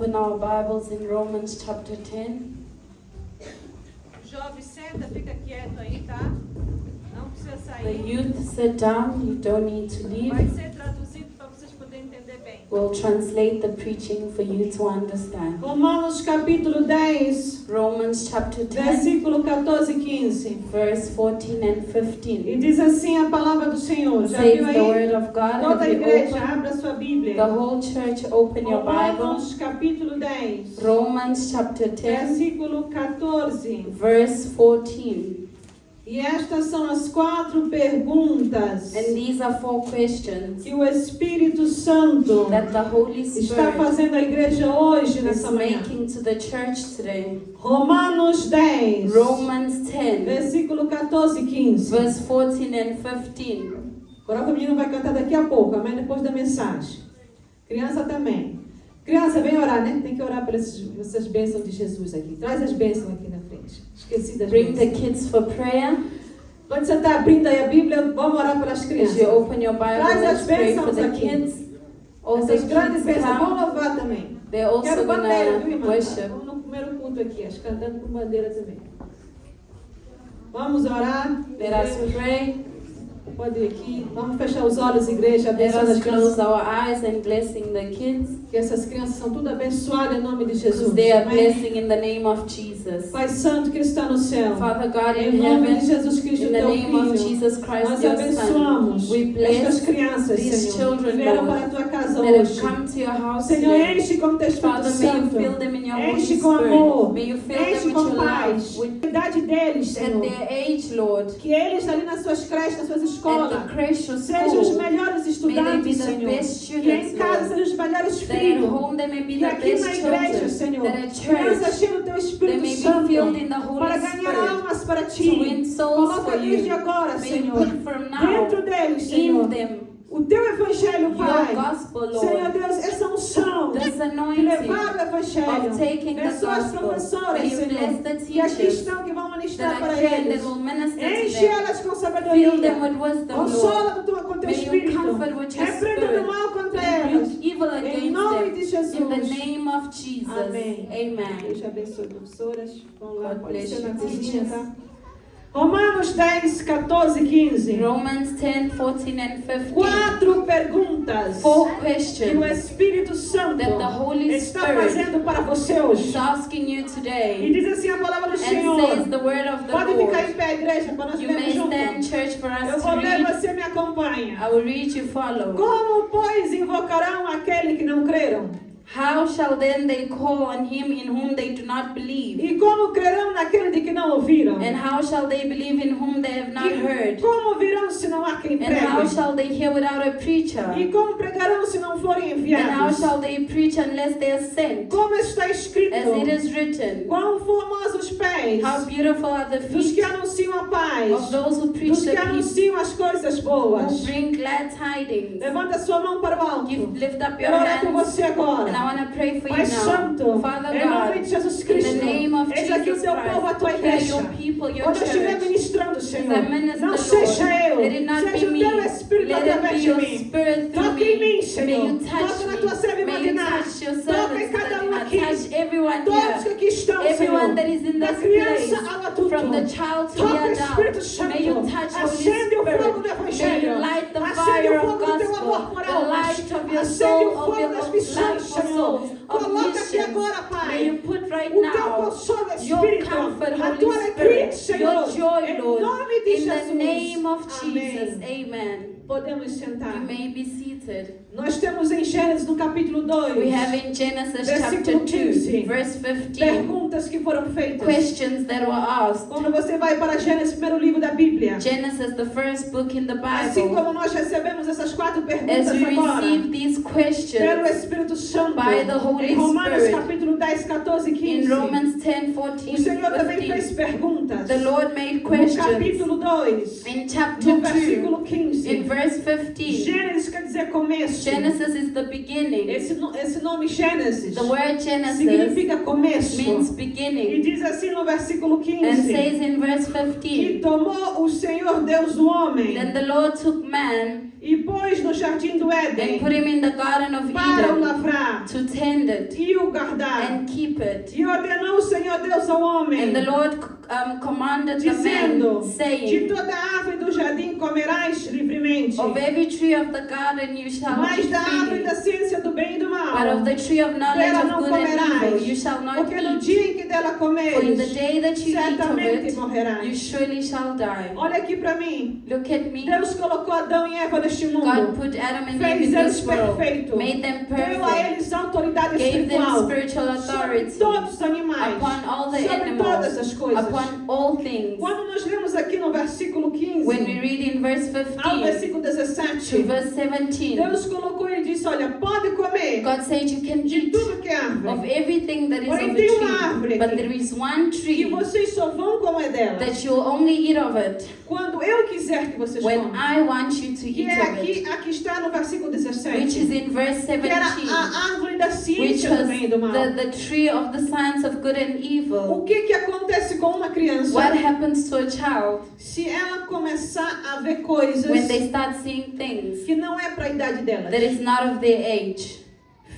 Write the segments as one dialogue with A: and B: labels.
A: Open our Bibles in Romans chapter 10.
B: Jovem, senta, fica quieto aí, tá? Não precisa
A: The
B: sair.
A: youth, sit down. You don't need to
B: Vai
A: leave.
B: ser traduzido para vocês poderem entender bem.
A: We'll translate the preaching for you to understand.
C: Romanos capítulo 10,
A: Romans chapter 10,
C: versículo 14 e 15.
A: verse 14 and
C: E
A: 15.
C: diz assim a palavra do Senhor. Já
A: Says
C: viu
A: the
C: aí?
A: word of God.
C: Toda a
A: Have you
C: igreja,
A: opened?
C: abra sua
A: The
C: Bíblia.
A: whole church, open your Bible.
C: Romanos capítulo 10,
A: Romans chapter 10,
C: versículo 14.
A: verse 14.
C: E estas são as 4 perguntas
A: And these are 4 questions
C: que o Espírito Santo
A: that the Holy
C: está
A: Spirit
C: fazendo à igreja hoje,
A: is
C: nessa manhã.
A: making to the church today.
C: Romanos 10,
A: Romans 10,
C: versículo 14 e 15.
A: verse 14 and 15.
C: O coral feminino vai cantar daqui a pouco, amém? Depois da mensagem. Criança também. Criança, vem orar, né? Tem que orar por essas bênçãos de Jesus aqui. Traz as bênçãos aqui na frente. Esqueci das
A: Bring the
C: bênçãos.
A: kids for prayer.
C: Quando você está abrindo aí a Bíblia, vamos orar pelas
A: As
C: crianças.
A: you open your Bible,
C: Traz
A: let's
C: as
A: pray for
C: bênçãos
A: the
C: aqui.
A: kids. All the
C: Essas grandes
A: kids
C: bênçãos. Vamos
A: come.
C: louvar também.
A: They're also
C: Quero bandeira, viu,
A: gonna
C: irmã?
A: worship.
C: Vamos no primeiro culto aqui, acho, cantando com bandeira também. Vamos orar.
A: Let us pray.
C: Pode ir aqui. Vamos fechar os olhos, igreja.
A: Let
C: Abençoando
A: us
C: as crianças.
A: close our eyes and blessing the kids.
C: Que essas crianças são tudo abençoadas em nome de
A: Because
C: Jesus.
A: they are
C: Amém?
A: blessing in the name of Jesus.
C: Pai Santo que está no céu.
A: Father God
C: Em
A: in
C: nome de
A: heaven,
C: Jesus Cristo,
A: in the
C: teu
A: name of
C: Filho,
A: Jesus Christ,
C: nós
A: your Son,
C: abençoamos
A: we
C: estas
A: bless
C: crianças,
A: these
C: Senhor, que
A: children,
C: vieram
A: Lord,
C: para a tua casa
A: that have
C: hoje.
A: come to your house
C: Senhor,
A: today.
C: enche com teu Espírito
A: Father, may you
C: Santo.
A: fill them in your Holy
C: Enche com
A: Spirit.
C: amor.
A: May you fill them
C: Enche
A: with
C: com
A: your
C: paz.
A: love. With
C: A idade deles,
A: at
C: Senhor.
A: their age, Lord,
C: Que eles ali nas suas creches, nas suas
A: at
C: escolas,
A: the creche or
C: sejam os
A: school,
C: melhores
A: may they be
C: estudantes,
A: the
C: Senhor.
A: best
C: Que em
A: students,
C: casa
A: Lord.
C: sejam os melhores
A: That at
C: filhos.
A: home they may be
C: E
A: the
C: aqui
A: best
C: na igreja,
A: children.
C: Senhor,
A: That at
C: crianças
A: church
C: cheias do teu
A: they
C: Espírito
A: may be
C: Santo
A: filled in the Holy
C: para ganhar
A: Spirit
C: almas para
A: to
C: ti.
A: win souls
C: Coloca
A: for
C: desde
A: you.
C: agora,
A: May you
C: Senhor,
A: put from now
C: dentro deles, Senhor,
A: in them
C: o teu evangelho, Pai.
A: your gospel,
C: Senhor
A: Lord.
C: Deus, essa unção
A: This
C: de
A: anointing
C: levar o evangelho.
A: of taking the
C: Abençoa as
A: gospel.
C: professoras,
A: May you bless
C: Senhor,
A: the
C: que aqui
A: teachers
C: estão, que vão ministrar
A: that
C: para
A: are here
C: eles.
A: that will minister to
C: Enche
A: them.
C: elas com
A: Fill
C: sabedoria.
A: them with wisdom, Lord.
C: Consola com teu
A: May you
C: Espírito.
A: comfort with your
C: Repreenda
A: spirit.
C: o mal contra
A: Rebuke
C: elas.
A: evil
C: Em
A: against
C: nome
A: them.
C: de Jesus.
A: In the name of Jesus.
C: Amém.
A: Amen.
C: Deus abençoe, professoras. Vamos lá,
A: God
C: pode
A: bless
C: ser na
A: you,
C: cozinha,
A: teachers.
C: tá? Romanos 10, 14, 15.
A: Romans 10, 14 and 15.
C: 4 perguntas
A: 4
C: que o
A: questions
C: Espírito Santo
A: that the Holy
C: está
A: Spirit
C: fazendo para você hoje.
A: is asking you
C: E
A: today.
C: diz assim a palavra do
A: And
C: Senhor.
A: says the word of the
C: Pode ficar em
A: Lord.
C: pé, igreja, para nós
A: You may
C: lermos
A: stand,
C: juntos.
A: church, for
C: Eu
A: us
C: vou
A: to
C: ler,
A: read.
C: você me acompanha.
A: I will read, you follow.
C: Como, pois, invocarão aquele que não creram?
A: How shall then they call on him in whom they do not believe?
C: E como crerão naquele de que não ouviram?
A: And how shall they believe in whom they have not
C: E
A: heard?
C: como virão se não há quem
A: And how
C: pregue?
A: shall they hear without a preacher?
C: E como pregarão se não forem
A: And how
C: enviados?
A: shall they preach unless they are sent?
C: Como está escrito,
A: As it is written,
C: quão formosos os pés
A: how beautiful are the
C: dos
A: feet
C: que anunciam a paz,
A: of those who preach
C: dos
A: the
C: que
A: peace,
C: anunciam as coisas
A: who
C: boas.
A: bring glad tidings.
C: Levanta sua mão para o alto.
A: Lift up your
C: Quero orar por
A: hands,
C: você
A: and I
C: agora.
A: want to pray for
C: Pai
A: you now.
C: Santo,
A: Father
C: em nome de
A: God,
C: Jesus
A: in
C: Cristo,
A: the name of
C: eis aqui o
A: Jesus
C: teu povo, a tua
A: Christ, hear
C: igreja.
A: your people, your
C: Quando eu estiver
A: church.
C: ministrando, Senhor,
A: As I minister,
C: não
A: Lord,
C: seja eu,
A: let it not
C: seja
A: be
C: o teu
A: me.
C: Espírito
A: Let it
C: através
A: be
C: de
A: your
C: mim.
A: spirit through
C: Toque em mim,
A: me.
C: Senhor.
A: May you
C: Toca
A: touch
C: na tua serva
A: me. May you
C: imaginar.
A: touch your
C: Toca em
A: servants,
C: cada um
A: Fatima.
C: aqui.
A: Touch everyone
C: Todos que
A: here.
C: aqui estão,
A: Everyone
C: Senhor.
A: that is in
C: Da
A: this
C: criança
A: place,
C: ao adulto.
A: from the child to
C: Toca,
A: the
C: Espírito
A: adult.
C: Santo.
A: May you touch Holy
C: Acende o fogo do
A: Spirit. May
C: Evangelho.
A: you light the
C: Acende
A: fire
C: o
A: of
C: fogo do teu amor
A: gospel,
C: por
A: the
C: almas.
A: light of your
C: Acende
A: soul,
C: o
A: of
C: fogo
A: your
C: das
A: love
C: missões,
A: for
C: Senhor.
A: souls, of
C: Coloca aqui
A: missions.
C: agora, Pai,
A: May you put right
C: o teu
A: now
C: consolo,
A: your
C: Espírito,
A: comfort,
C: a
A: Holy
C: tua alegria,
A: Spirit,
C: Senhor.
A: your joy,
C: Em
A: Lord,
C: nome de
A: in the
C: Jesus.
A: name of
C: Amém.
A: Jesus. Amen.
C: Podemos sentar.
A: You may be seated.
C: Nós temos em Gênesis, no capítulo 2,
A: We have in Genesis
C: Versículo
A: chapter
C: 15.
A: 2, verse 15,
C: perguntas que foram feitas.
A: questions that were asked.
C: Quando você vai para Gênesis, primeiro livro da Bíblia,
A: Genesis, the first book in the
C: assim
A: Bible,
C: como nós recebemos essas 4 perguntas
A: as we
C: agora,
A: receive these
C: pelo
A: questions
C: Espírito Santo,
A: by the Holy
C: em Romanos
A: Spirit,
C: capítulo 10, 14 e 15,
A: in Romans 10,
C: o
A: 14,
C: Senhor também fez
A: 15,
C: perguntas.
A: the Lord made
C: No
A: questions.
C: capítulo 2,
A: In chapter
C: no
A: 2,
C: versículo
A: in
C: 15,
A: verse 15,
C: Gênesis quer dizer começo.
A: Genesis is the beginning.
C: Esse nome Gênesis
A: The word Genesis
C: significa começo.
A: means
C: E
A: beginning.
C: diz assim no versículo
A: And
C: 15,
A: says in verse
C: que
A: 15,
C: tomou o Senhor Deus o homem
A: then the Lord took man
C: e pôs no jardim do
A: and
C: Éden
A: put him in the Garden of
C: para o
A: Eden
C: lavrar
A: to tend it
C: e o guardar.
A: and keep it.
C: E ordenou o Senhor Deus ao homem,
A: And the Lord commanded the
C: dizendo:
A: man,
C: de
A: saying,
C: toda árvore do jardim comerás livremente,
A: of every tree of the garden you shall
C: mas
A: eat
C: da árvore
A: freely,
C: da ciência do bem e do mal,
A: but of the tree of knowledge
C: dela
A: of
C: não
A: good and evil
C: comerás,
A: you shall not
C: porque no
A: eat.
C: dia em que dela
A: For in the
C: comeres,
A: day that you eat of
C: certamente
A: it, you
C: morrerás.
A: surely shall die.
C: Olha aqui para mim.
A: Look at me.
C: Deus colocou Adão e Eva neste
A: God
C: mundo,
A: put Adam and Eve
C: fez
A: in
C: eles
A: this world,
C: perfeitos,
A: made them
C: deu a
A: perfect,
C: eles autoridade
A: gave them
C: espiritual
A: spiritual
C: sobre
A: authority
C: todos os animais,
A: upon all the
C: sobre todas as
A: animals,
C: coisas.
A: upon all things.
C: Quando nós lemos aqui no versículo 15
A: When we read in verse
C: ao
A: 15
C: versículo
A: to
C: 17,
A: verse 17,
C: Deus colocou e disse: olha, pode comer
A: God said you can
C: de
A: eat
C: tudo que é
A: of
C: árvore,
A: everything that is of
C: porém
A: a
C: tem uma árvore
A: tree, but
C: aqui
A: there is one
C: que
A: tree
C: vocês só vão comer dela
A: that you'll only eat of it
C: quando eu quiser que vocês
A: when
C: comam.
A: I want you to
C: Que
A: eat
C: é
A: of it,
C: aqui está no versículo
A: which
C: 17,
A: is in verse
C: que era
A: 17,
C: a árvore da
A: which
C: ciência do bem e do mal.
A: was the tree of the science of good and
C: O
A: evil.
C: que acontece com uma criança
A: What happens to a child
C: se ela começar a ver coisas
A: when they start seeing things
C: que não é para a idade delas?
A: that is not of their age?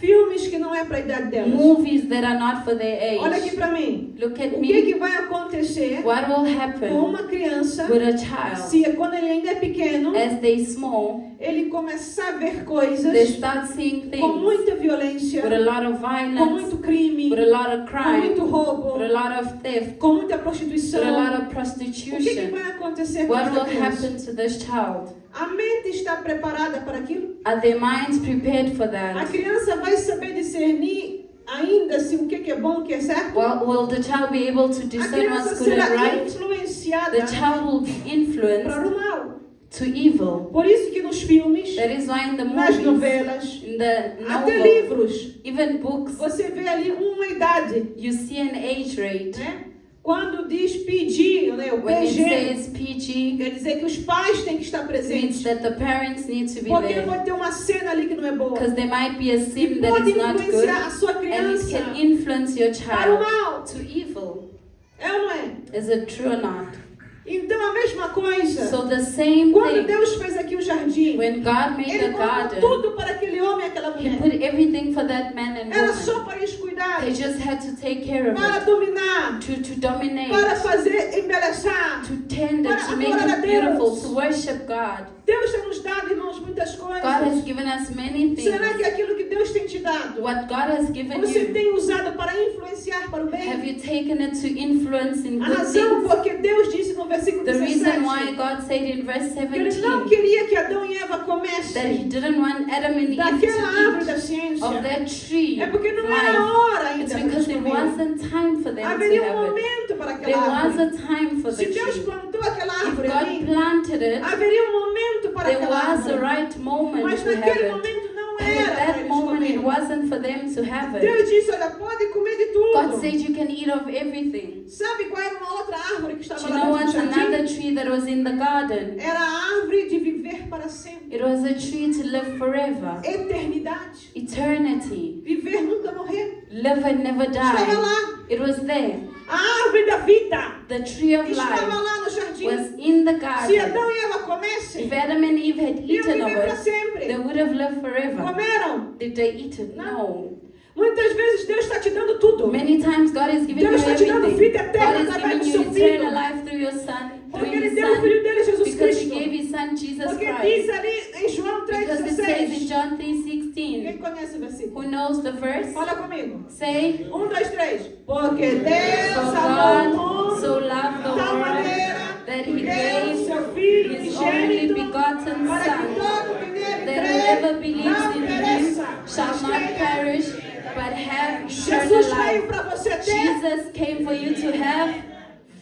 C: Filmes que não é para a idade delas.
A: Movies that are not for their
C: Olha aqui
A: age.
C: para mim.
A: Look at
C: O
A: me.
C: que vai acontecer
A: What will
C: com
A: happen
C: uma criança
A: with a child
C: se quando ele ainda é pequeno,
A: as they small,
C: ele começar a ver
A: they
C: coisas
A: start seeing
C: com
A: things
C: muita violência,
A: with a lot of
C: com
A: violence,
C: muito crime,
A: with a lot of
C: com
A: crime,
C: muito roubo,
A: with a lot of theft,
C: com muita
A: with a
C: prostituição?
A: lot of
C: O que
A: prostitution.
C: vai acontecer com
A: What
C: essa
A: will
C: criança?
A: happen to this child?
C: A mente está preparada para aquilo?
A: Are their minds prepared for
C: A
A: that?
C: criança vai saber discernir ainda se o que é bom, o que é certo?
A: Well, will the child be able to
C: A
A: discern
C: criança
A: what's good and
C: será
A: right?
C: influenciada
A: The child will be
C: para
A: influenced
C: o mal.
A: to evil.
C: Por isso que nos filmes,
A: That is why in the
C: nas
A: movies,
C: novelas,
A: in the
C: até
A: novel,
C: livros,
A: even books,
C: você vê ali uma idade,
A: you see an age rate.
C: né? Quando diz PG, né, o
A: When it
C: PG,
A: says PG,
C: quer dizer que os pais têm que estar
A: it means
C: presentes.
A: that the parents need to be
C: Porque
A: there.
C: pode ter uma cena ali que não é boa.
A: Because there might be a
C: E
A: sin that
C: pode
A: is not good,
C: influenciar a sua
A: and it
C: criança
A: can influence your
C: para o
A: child
C: mal.
A: to evil.
C: É ou não é?
A: Is it true or not?
C: Então a mesma coisa.
A: So the same
C: Quando
A: thing,
C: Deus fez aqui o jardim,
A: when God made
C: Ele
A: the
C: colocou
A: garden,
C: tudo para aquele homem e aquela
A: He
C: mulher.
A: put everything for that man and
C: Era
A: woman.
C: só para eles cuidarem,
A: They just had to take care of
C: para
A: it,
C: dominar,
A: to dominate,
C: para fazer embelezar.
A: to tend it, to make
C: Para adorar
A: it
C: a
A: beautiful,
C: Deus.
A: to worship God.
C: Deus tem nos dado, irmãos, muitas
A: God has
C: coisas.
A: given us many
C: Será que
A: things.
C: aquilo que Deus tem te dado,
A: What God has given
C: você
A: you,
C: tem usado para influenciar para o
A: have
C: bem?
A: you taken it to influence in
C: A
A: good
C: razão
A: things?
C: porque Deus disse no versículo
A: The reason why
C: 17
A: God said in verse
C: que Ele
A: 17
C: não queria que Adão e Eva
A: that He
C: comessem
A: didn't want Adam and Eve
C: daquela árvore
A: to
C: da
A: eat
C: ciência.
A: of that tree
C: É porque
A: of
C: não era
A: life.
C: hora
A: It's
C: ainda para
A: because
C: eles
A: there
C: comerem.
A: wasn't time for them to
C: Haveria
A: have it.
C: momento para
A: There
C: aquela
A: was
C: árvore.
A: a time for the
C: Se Deus
A: tree.
C: plantou aquela
A: If
C: árvore
A: God
C: ali,
A: planted it,
C: haveria momento para
A: there
C: aquela
A: was a
C: árvore.
A: right moment
C: Mas
A: to have
C: naquele
A: it.
C: momento não
A: And
C: era
A: at
C: para
A: that
C: eles
A: moment, it
C: comerem.
A: wasn't for them to have it.
C: Deus disse, olha, pode comer de
A: God
C: tudo.
A: said you can eat of everything.
C: Sabe qual era uma outra árvore que
A: Do
C: estava
A: you
C: lá
A: know
C: dentro do
A: what's
C: jardim?
A: another tree that was in the garden?
C: Era a árvore de viver para sempre.
A: It was a tree to live forever.
C: Eternidade.
A: Eternity.
C: Viver, nunca morrer.
A: Live and never
C: Estava
A: die.
C: lá.
A: It was there.
C: A árvore da vida
A: The tree of
C: estava
A: life
C: lá no jardim.
A: was in the
C: Se
A: garden.
C: Adão e Eva comessem,
A: If Adam and Eve had
C: iam
A: eaten of
C: viver para
A: it,
C: sempre.
A: they would have lived forever.
C: Comeram?
A: Did they eat it? No.
C: Muitas vezes Deus está te dando tudo.
A: Many times God is giving you
C: Deus está te dando
A: everything.
C: vida eterna
A: God is
C: através do
A: giving
C: seu
A: you
C: filho.
A: eternal life through your Son,
C: Porque
A: through
C: Ele
A: His
C: deu o
A: Son,
C: Filho dele, Jesus
A: because He
C: Cristo.
A: gave His Son, Jesus
C: Porque
A: Christ.
C: diz ali em João
A: Because it says in
C: 3,16.
A: John
C: Quem
A: 3:16.
C: conhece o versículo?
A: Who knows the verse?
C: Olha comigo.
A: Say,
C: 1, 2, 3. Porque
A: for
C: Deus amou o
A: God so
C: mundo
A: loved the
C: de tal
A: world
C: maneira
A: that
C: que
A: He
C: deu
A: gave
C: seu Filho
A: His only
C: unigênito
A: begotten
C: para que
A: Son,
C: todo que nele
A: that
C: crê
A: whoever believes
C: não
A: in Him
C: pereça,
A: shall
C: mas
A: not
C: tenha.
A: perish, but have eternal
C: Jesus veio
A: life.
C: para você ter
A: Jesus came for you to have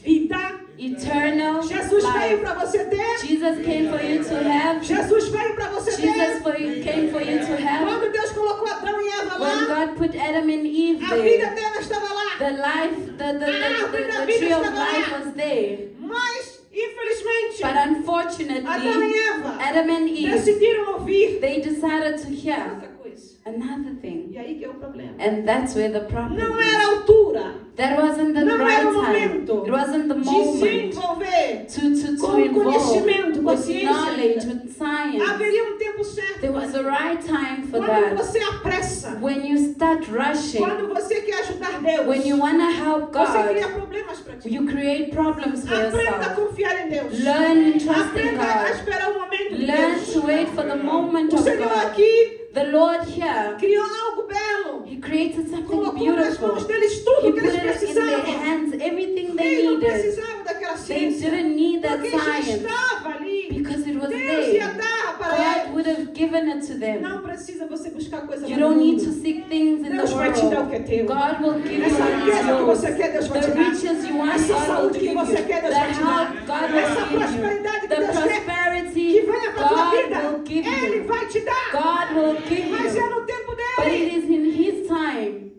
C: vida.
A: eternal
C: Jesus veio
A: life.
C: para você ter.
A: Jesus came for you to have.
C: Jesus veio para você ter.
A: Jesus came for you to have.
C: Quando Deus colocou Adão e Eva
A: When
C: lá,
A: God put Adam and Eve
C: a vida
A: there,
C: dela estava lá.
A: the life, the tree of life was there.
C: Mas, infelizmente,
A: But
C: Adão
A: unfortunately,
C: e Eva
A: Adam and Eve,
C: decidiram ouvir
A: they decided to hear
C: outra coisa.
A: Another thing.
C: E aí que é o problema.
A: And that's where the problem
C: Não
A: is.
C: era a altura
A: That wasn't the
C: Não
A: right
C: era o
A: time.
C: momento
A: It wasn't the
C: de se
A: moment
C: envolver
A: to
C: com
A: involve
C: conhecimento, com
A: with
C: ciência.
A: knowledge, with science.
C: Haveria um tempo certo.
A: There was a right time for
C: Quando
A: that.
C: você apressa,
A: When you start rushing,
C: quando você quer ajudar Deus,
A: when you want to help
C: você cria
A: God,
C: problemas para ti.
A: you create problems for
C: Aprenda a
A: yourself.
C: confiar em Deus.
A: Learn and trust in
C: Aprenda a
A: God.
C: esperar o momento de
A: Learn
C: Deus.
A: to wait for the moment
C: O
A: of
C: Senhor
A: God.
C: aqui
A: The Lord here,
C: criou algo belo.
A: He created something
C: Colocou nas
A: beautiful.
C: mãos deles
A: He
C: tudo que
A: put
C: eles
A: it in their
C: precisavam.
A: hands, everything they
C: Eles não
A: needed.
C: precisavam daquela
A: They
C: ciência.
A: didn't need that
C: Porque já
A: science
C: estava ali.
A: because it was
C: Deus ia
A: there.
C: dar para
A: God
C: eles.
A: would have given it to them.
C: Não precisa você buscar coisa
A: You
C: lá no
A: don't need
C: mundo.
A: to seek things in
C: Deus
A: the
C: vai te dar o
A: world.
C: que é teu.
A: God will give you
C: Essa
A: what
C: riqueza que
A: is
C: você
A: yours.
C: quer, Deus vai te
A: The
C: dar.
A: riches you want,
C: Essa
A: God will
C: saúde que
A: give
C: você
A: you.
C: quer, Deus
A: The
C: vai te dar.
A: health, God
C: Essa
A: will give you.
C: prosperidade que
A: The
C: Deus quer,
A: prosperity,
C: que venha para a tua
A: God
C: vida,
A: will give
C: Ele
A: you.
C: vai te dar.
A: God will give
C: Mas é
A: you.
C: no tempo
A: But it
C: dele.
A: is in His time.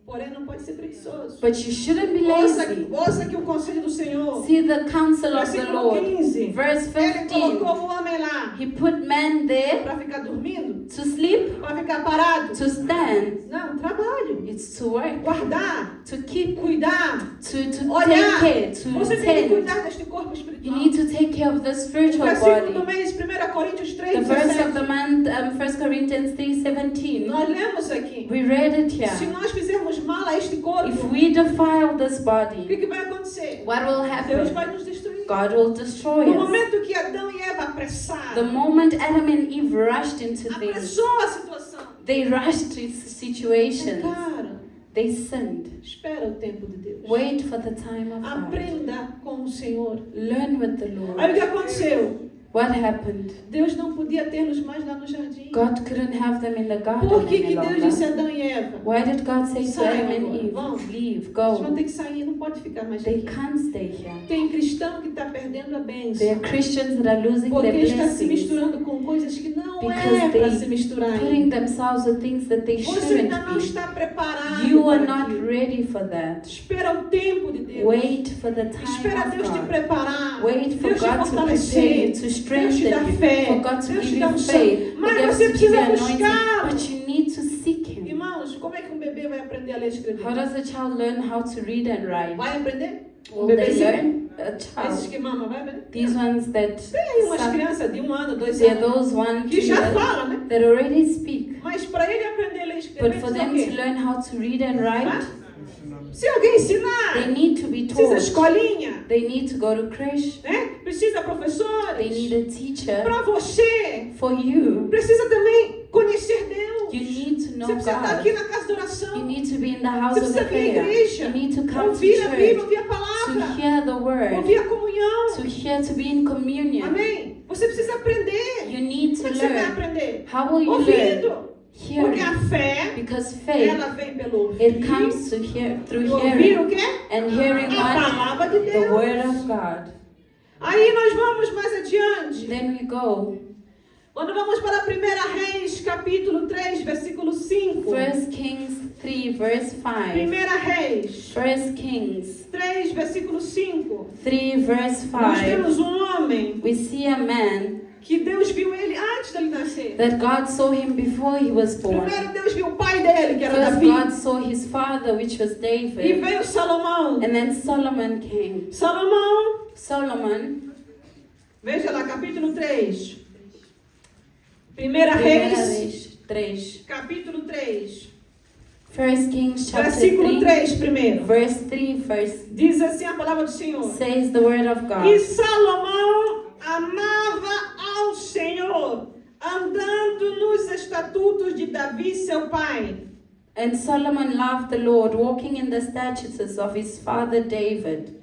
C: Porém, não pode ser preguiçoso.
A: But you shouldn't be
C: Ouça
A: lazy.
C: aqui o conselho do Senhor.
A: See the counsel of the
C: Versículo
A: Lord.
C: 15.
A: Verse
C: Ele
A: 15.
C: colocou o homem lá
A: He put man there
C: para ficar dormindo,
A: to sleep,
C: para ficar parado.
A: to stand.
C: Não, trabalho.
A: It's to work,
C: Guardar,
A: to keep,
C: cuidar,
A: to
C: olhar.
A: take care, to
C: Você tem que
A: tend.
C: cuidar deste corpo
A: You
C: espiritual.
A: need to take care of the
C: O
A: spiritual
C: versículo do
A: body.
C: mês, 1 Coríntios
A: The
C: 3,
A: verse of
C: 17.
A: the month, 1 Corinthians 3:17.
C: Nós lemos aqui.
A: We read it
C: Se
A: here.
C: nós fizermos mal a este
A: If
C: corpo,
A: we defile this
C: o
A: body,
C: que vai acontecer?
A: what will
C: Deus
A: happen?
C: vai nos destruir.
A: God will destroy
C: No
A: us.
C: momento que Adão e Eva
A: The
C: apressaram,
A: moment Adam and Eve rushed into things,
C: apressou a situação.
A: they rushed to situations.
C: Cara,
A: They sinned.
C: espera o tempo de Deus.
A: Wait for the time of God.
C: Aprenda com o Senhor.
A: Learn with the
C: Aí o
A: Lord.
C: que aconteceu?
A: What happened?
C: Deus não podia tê-los mais lá no jardim.
A: God couldn't have them in the garden
C: Por que,
A: any
C: que Deus disse a
A: longer.
C: Adão e Eva?
A: Why did God say to
C: Saiam
A: Adam
C: agora,
A: and
C: vão.
A: Eve, leave,
C: Vocês vão
A: go?
C: ter que sair, não pode ficar mais
A: They
C: aqui.
A: can't stay here.
C: Tem cristão que está perdendo a
A: There
C: bênção.
A: are Christians that are losing
C: Porque
A: their
C: está se
A: blessings,
C: misturando com coisas que não
A: Because
C: é para
A: they
C: se misturar.
A: putting themselves with things that they
C: Você
A: shouldn't
C: ainda não
A: be.
C: está preparado
A: You are
C: para
A: not
C: aquilo.
A: ready for that.
C: Espera o tempo de Deus.
A: Wait for the time
C: Espera
A: of
C: Deus te
A: God.
C: preparar.
A: Wait for
C: Deus te
A: God to prepare you,
C: fortalecer.
A: to
C: Deus te
A: strengthen
C: dá
A: you,
C: fé.
A: for God to
C: Deus
A: give
C: te dá
A: you
C: unção.
A: faith, for
C: Mas
A: God
C: você
A: to give you
C: precisa
A: anointing.
C: buscar.
A: But you need to seek Him.
C: Irmãos, como é que um bebê vai aprender a ler e escrever?
A: How does a child learn how to read and write?
C: Vai aprender?
A: Will they
C: bebezinho?
A: learn? A
C: Esses
A: child.
C: que mamam, vai aprender?
A: These ones that
C: Tem aí umas
A: some-
C: crianças de 1 ano, 2
A: they're
C: anos,
A: those 1, 2
C: que já
A: years
C: falam, né?
A: that already speak.
C: Mas para ele aprender a ler e escrever,
A: But for
C: precisa o
A: them
C: quê?
A: to learn how to read and write,
C: Se alguém ensinar,
A: they need to be
C: precisa
A: taught.
C: escolinha,
A: They need to go to creche.
C: né? Precisa
A: They
C: professores.
A: need a teacher.
C: Para você,
A: For you,
C: precisa também conhecer Deus.
A: you need to know
C: Você precisa estar aqui
A: God.
C: na casa de oração.
A: You need to be in the house
C: Você
A: of
C: precisa
A: the
C: vir à
A: prayer.
C: igreja,
A: You need to come to
C: ouvir a Bíblia,
A: church,
C: ouvir a
A: to
C: palavra,
A: hear the word,
C: ouvir a comunhão.
A: to hear, to be in communion.
C: Amém? Você precisa aprender.
A: You need to
C: Como é que você vai
A: learn.
C: aprender?
A: How will you learn?
C: Ouvindo. Porque
A: Hearing.
C: a fé,
A: Because faith,
C: ela vem pelo
A: it
C: ouvir.
A: comes to hear through
C: E ouvir
A: hearing
C: o quê?
A: and hearing
C: A
A: what?
C: palavra de
A: The
C: Deus.
A: word of God.
C: Aí nós vamos mais adiante.
A: Then we go.
C: Quando vamos para 1 Reis, capítulo 3, versículo 5.
A: 1 Kings 3 verse 5.
C: 1 Reis
A: 1 Kings
C: 3, versículo 5.
A: 3 verse
C: Nós
A: 5.
C: temos um homem
A: We see a man
C: que Deus viu ele antes dele nascer.
A: that God saw him before he was born.
C: Primeiro Deus viu o pai dele, que era
A: First
C: Davi.
A: God saw his father, which was
C: E
A: David.
C: veio Salomão.
A: And then Solomon came.
C: Salomão,
A: Solomon,
C: veja lá, capítulo 3. 1
A: Primeira
C: Reis,
A: Reis 3.
C: capítulo 3.
A: 1 Kings chapter
C: Versículo
A: 3,
C: 3 primeiro.
A: verse 3 verse
C: Diz assim a palavra do Senhor.
A: says the word of
C: E
A: God.
C: Salomão amava ao Senhor, andando nos estatutos de Davi, seu pai.
A: And Solomon loved the Lord, walking in the statutes of his father David,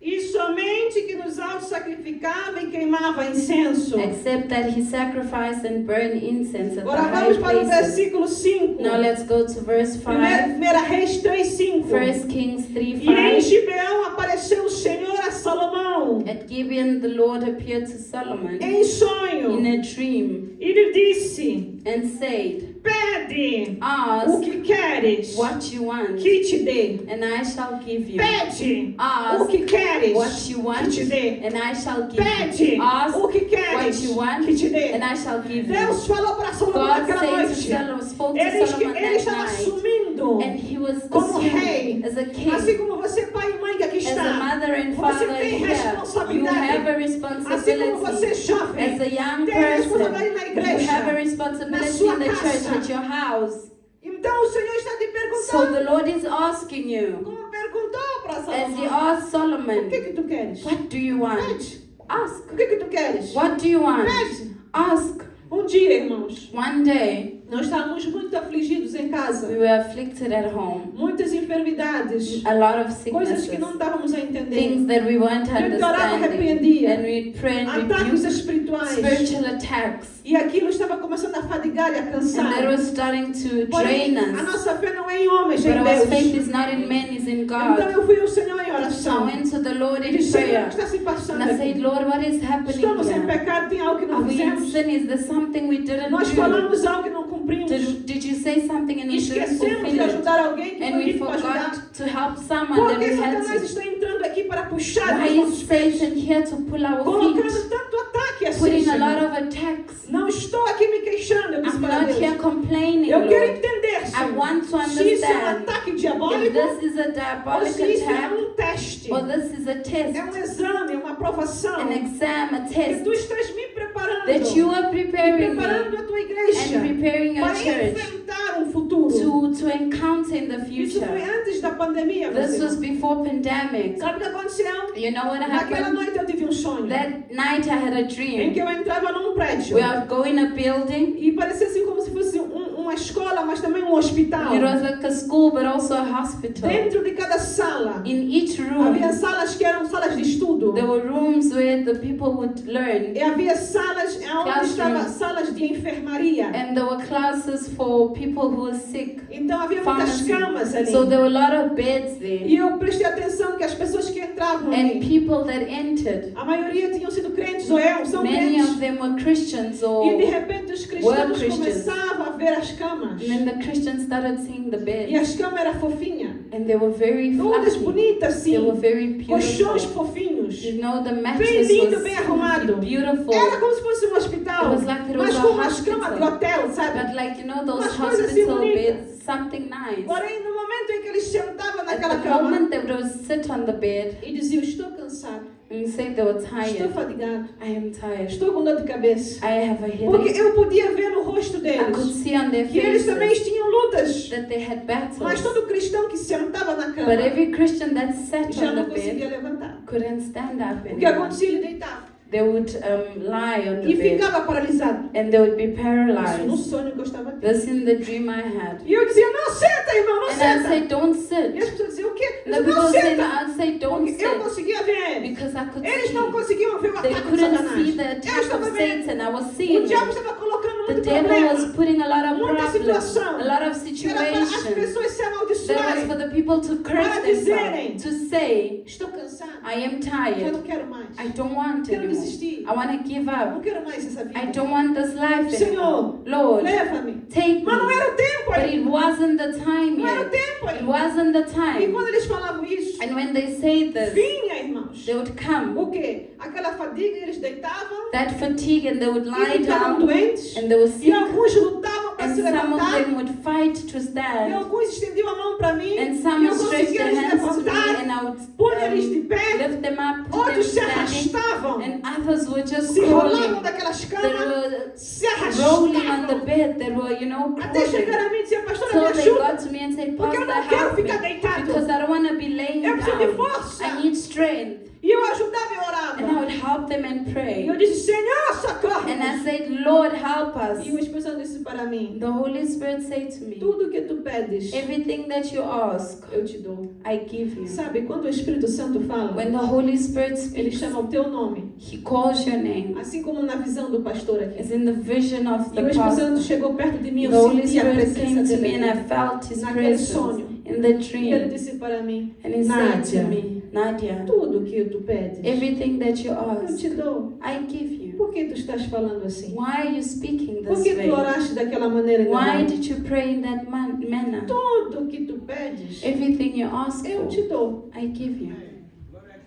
C: E somente que nos altos sacrificava e queimava incenso.
A: except that he sacrificed and burned incense at the
C: Agora
A: high
C: vamos para o
A: places.
C: versículo 5.
A: Now let's go to verse 5.
C: 1 Reis 3, 5.
A: 1 Kings 3,
C: E em
A: 5.
C: Gibeão apareceu o Senhor a Salomão.
A: And At Gibeon, the Lord appeared to Solomon
C: em sonho
A: in a dream
C: e lhe disse:
A: and said,
C: pede o
A: Ask
C: que queres
A: what you want,
C: que te dê.
A: and I shall give you.
C: Pede o
A: Ask
C: que queres
A: what you
C: que
A: want,
C: te dê.
A: and I shall give
C: Pede
A: you. Ask
C: o que
A: what
C: queres
A: you want,
C: que te dê.
A: and I shall give you.
C: Deus falou para Salomão
A: God
C: naquela
A: said to
C: noite.
A: Solomon, spoke to
C: Ele
A: Solomon
C: ele
A: that
C: estava
A: night,
C: assumindo
A: and he was
C: como rei.
A: assuming as a king.
C: Assim como você, pai e mãe que aqui
A: As a
C: está.
A: mother and
C: Você
A: father
C: tem
A: here, you
C: responsabilidade.
A: have a
C: Assim como você,
A: responsibility.
C: jovem,
A: As a young
C: tem
A: person,
C: responsabilidade na
A: you
C: igreja.
A: have a
C: na
A: responsibility
C: sua
A: in the church,
C: casa.
A: at your house.
C: Então o Senhor está te
A: So
C: perguntando,
A: the Lord is asking you,
C: como perguntou para
A: as he
C: Salomão,
A: asked
C: o
A: Solomon,
C: que tu queres?
A: what do you want?
C: Pede.
A: Ask.
C: O que tu queres?
A: What do you want?
C: Pede.
A: Ask.
C: Dia, irmãos,
A: One day,
C: nós estávamos muito afligidos em casa.
A: we were afflicted at home.
C: Muitas enfermidades,
A: A lot of
C: coisas que não
A: sicknesses,
C: estávamos a entender.
A: things that we weren't
C: Gente orava,
A: understanding.
C: repreendia.
A: And we pray and
C: Ataques
A: rebuke
C: espirituais.
A: spiritual attacks.
C: E aquilo estava começando a fadigar e a
A: And that
C: cansar.
A: was starting to
C: Porém,
A: drain
C: a
A: us.
C: nossa fé não é em homens, é
A: But
C: em
A: our faith
C: Deus.
A: is not in men, it's in
C: Então
A: God.
C: eu fui ao Senhor em
A: So
C: oração.
A: I went to the Lord
C: E
A: in
C: disse, Senhor, o
A: prayer.
C: que está se passando
A: And I said,
C: aqui?
A: Lord, what is happening
C: Estamos em
A: here?
C: pecado, tem algo que não
A: Are we in
C: fizemos.
A: sin? Is there something we didn't
C: Nós
A: do?
C: falamos algo que não cumprimos.
A: Did you say something and we didn't
C: Esquecemos de
A: fulfill it?
C: ajudar alguém que
A: And
C: foi
A: we
C: dito para ajudar.
A: forgot to help someone
C: Por
A: that
C: que
A: we had
C: Satanás
A: to.
C: está entrando aqui para puxar
A: Why
C: os
A: is
C: nossos pés?
A: Satan here to pull our
C: Colocando
A: feet?
C: tanto ataque assim,
A: Putting a
C: Senhor.
A: lot of attacks.
C: Não estou aqui me queixando, eu disse
A: I'm
C: para
A: not here
C: Deus.
A: complaining,
C: Eu quero
A: Lord.
C: entender,
A: I
C: Senhor,
A: want to
C: se isso é um
A: understand
C: ataque
A: if
C: diabólico
A: this is a
C: ou
A: diabolic
C: se isso é
A: attack
C: teste.
A: or this is a test,
C: É um exame, uma aprovação.
A: an exam, a
C: Que
A: test
C: tu estás me preparando.
A: that you are
C: E
A: preparing me
C: preparando a tua igreja
A: and preparing your
C: para
A: church
C: enfrentar um futuro.
A: to encounter in the
C: Isso foi
A: future.
C: antes da pandemia.
A: This
C: você.
A: was before pandemic.
C: Sabe o que aconteceu?
A: You know what
C: Naquela
A: happened?
C: noite eu tive um sonho.
A: That night I had a
C: Em
A: dream.
C: que eu entrava num prédio.
A: We are going a building.
C: E parecia assim como se fosse uma escola, mas também um hospital.
A: It was like a school but also a hospital.
C: Dentro de cada sala,
A: In each
C: havia
A: room,
C: salas que eram salas de estudo.
A: there were rooms where the people would learn.
C: E havia salas onde
A: Classroom.
C: estavam salas de enfermaria.
A: And there were classes for people who were sick.
C: Então havia muitas
A: Pharmacy.
C: camas ali.
A: So there were a lot of beds there.
C: E eu prestei atenção que as pessoas que entravam
A: And
C: ali,
A: people that entered,
C: a maioria tinham sido crentes ou são
A: many
C: crentes.
A: of them were Christians or
C: E de
A: and
C: repente os
A: Were
C: cristãos
A: Christians.
C: começavam a ver as camas.
A: then the Christians started seeing the
C: E
A: beds.
C: as camas eram fofinhas.
A: And they were very
C: Todas
A: fluffy.
C: bonitas
A: They were
C: assim.
A: very
C: Colchões
A: beautiful.
C: fofinhos.
A: You know, the
C: Bem
A: mattress
C: lindo,
A: was
C: bem arrumado.
A: beautiful.
C: Era como se fosse um hospital.
A: It was like it
C: Mas
A: was
C: com
A: a
C: umas camas de
A: hospital.
C: hotel, sabe?
A: But like, you know, those
C: Umas coisas assim
A: hospital
C: bonitas.
A: beds, something nice.
C: Porém, no momento em que eles sentavam
A: At
C: naquela
A: the
C: cama
A: moment they would sit on the bed
C: e diziam, estou cansado,
A: and say they were
C: estou
A: tired.
C: fadigado,
A: I am tired.
C: estou com dor de cabeça.
A: I have a
C: Porque
A: headache.
C: eu podia ver no rosto
A: I could
C: deles
A: see on their
C: que eles também
A: faces
C: tinham lutas.
A: that they had
C: Mas
A: battles.
C: todo cristão que sentava na cama
A: But every Christian that sat
C: já
A: on
C: não
A: the
C: conseguia
A: bed
C: levantar.
A: couldn't stand up
C: O que
A: anymore.
C: acontecia? Ele deitava
A: They would lie on the
C: e
A: bed
C: ficava paralisado.
A: and they would be
C: Isso no
A: paralyzed.
C: sonho que eu estava tendo.
A: This in the dream I had.
C: E eu dizia, não senta, irmão, não
A: And I
C: senta.
A: say, don't
C: E
A: sit.
C: as pessoas diziam, o quê? Eu
A: And the
C: dizia, não
A: people say,
C: senta.
A: I'd say, don't
C: Porque eu
A: sit.
C: conseguia ver.
A: Because I could
C: Eles não
A: see.
C: conseguiam ver o
A: They
C: ataque de
A: couldn't
C: Satanás.
A: see the
C: Eu
A: attack of
C: estava vendo.
A: Satan. I was
C: O
A: seeing
C: diabo
A: it.
C: estava colocando
A: The
C: muito
A: devil
C: problema.
A: was putting a lot of
C: Muita
A: problems,
C: situação.
A: a lot of
C: Que era para as
A: situations.
C: pessoas se
A: That was
C: amaldiçoarem.
A: for the people to curse
C: Para dizerem.
A: themselves, to say,
C: Estou cansado.
A: I am
C: Já
A: tired.
C: não quero mais.
A: I don't want
C: Quero
A: anymore.
C: desistir.
A: I want to give up.
C: Não quero mais essa vida.
A: I don't want this life
C: Senhor,
A: anymore. Lord,
C: leva-me.
A: take
C: Mas não
A: me.
C: era o tempo
A: But
C: ainda.
A: it wasn't the time
C: Não era o
A: yet.
C: tempo
A: It
C: ainda.
A: wasn't the
C: E
A: time.
C: quando eles falavam isso,
A: And when they say this,
C: vinha, irmãos.
A: they would come.
C: O quê? Aquela fadiga, eles deitavam
A: That fatigue, and they would
C: e
A: lie
C: ficavam
A: down,
C: doentes.
A: and they were
C: E
A: sick,
C: alguns lutavam para
A: and
C: se
A: some of
C: levantar.
A: them would fight to
C: E
A: stand,
C: alguns estendiam a mão para mim.
A: and
C: E
A: some
C: eu
A: would stretch
C: conseguia
A: their
C: eles
A: hands to me,
C: levantar.
A: and I would
C: Punha eles de pé.
A: lift them up, put them
C: Outros se
A: standing,
C: arrastavam.
A: and others were just
C: Se rolavam
A: crawling.
C: daquelas
A: They
C: camas.
A: were
C: Se
A: rolling on the
C: arrastavam.
A: bed. They were, you know,
C: Até chegar
A: crawling.
C: a mim e dizer, pastora,
A: So
C: me
A: they
C: ajuda.
A: got to me and said,
C: Porque eu
A: Pastor,
C: não quero
A: help me,
C: ficar deitado.
A: because I don't want to be laying
C: Eu preciso de
A: down.
C: força.
A: I need strength.
C: E eu ajudava e
A: And I
C: orava.
A: would help them and
C: E
A: pray.
C: eu disse, Senhor, socorre.
A: And I said, Lord, help us.
C: E o Espírito Santo disse para mim,
A: The Holy Spirit said to me,
C: tudo que tu pedes,
A: everything that you ask,
C: eu te dou.
A: I give you.
C: Sabe, quando o Espírito Santo fala,
A: When the Holy Spirit
C: ele
A: speaks,
C: chama o teu nome.
A: He calls your name.
C: Assim como na visão do pastor aqui.
A: It's in the vision of
C: E
A: the
C: o Espírito Santo
A: pastor.
C: chegou perto de mim,
A: The
C: eu
A: Holy
C: senti a
A: Spirit
C: presença
A: came to me and
C: dele.
A: I felt His
C: Naquele
A: presence
C: sonho.
A: in the
C: E ele
A: dream.
C: disse para mim,
A: And He said to
C: Nádia,
A: me, Nadia,
C: tudo que tu pedes,
A: everything that you
C: eu
A: ask,
C: te dou.
A: I give you.
C: Por que tu estás falando assim?
A: Why are you speaking
C: Por
A: this
C: que tu
A: way?
C: oraste daquela maneira?
A: Why
C: Não?
A: did you pray in that manner?
C: Tudo que tu pedes,
A: Everything you ask
C: eu
A: for,
C: te dou.
A: I give you.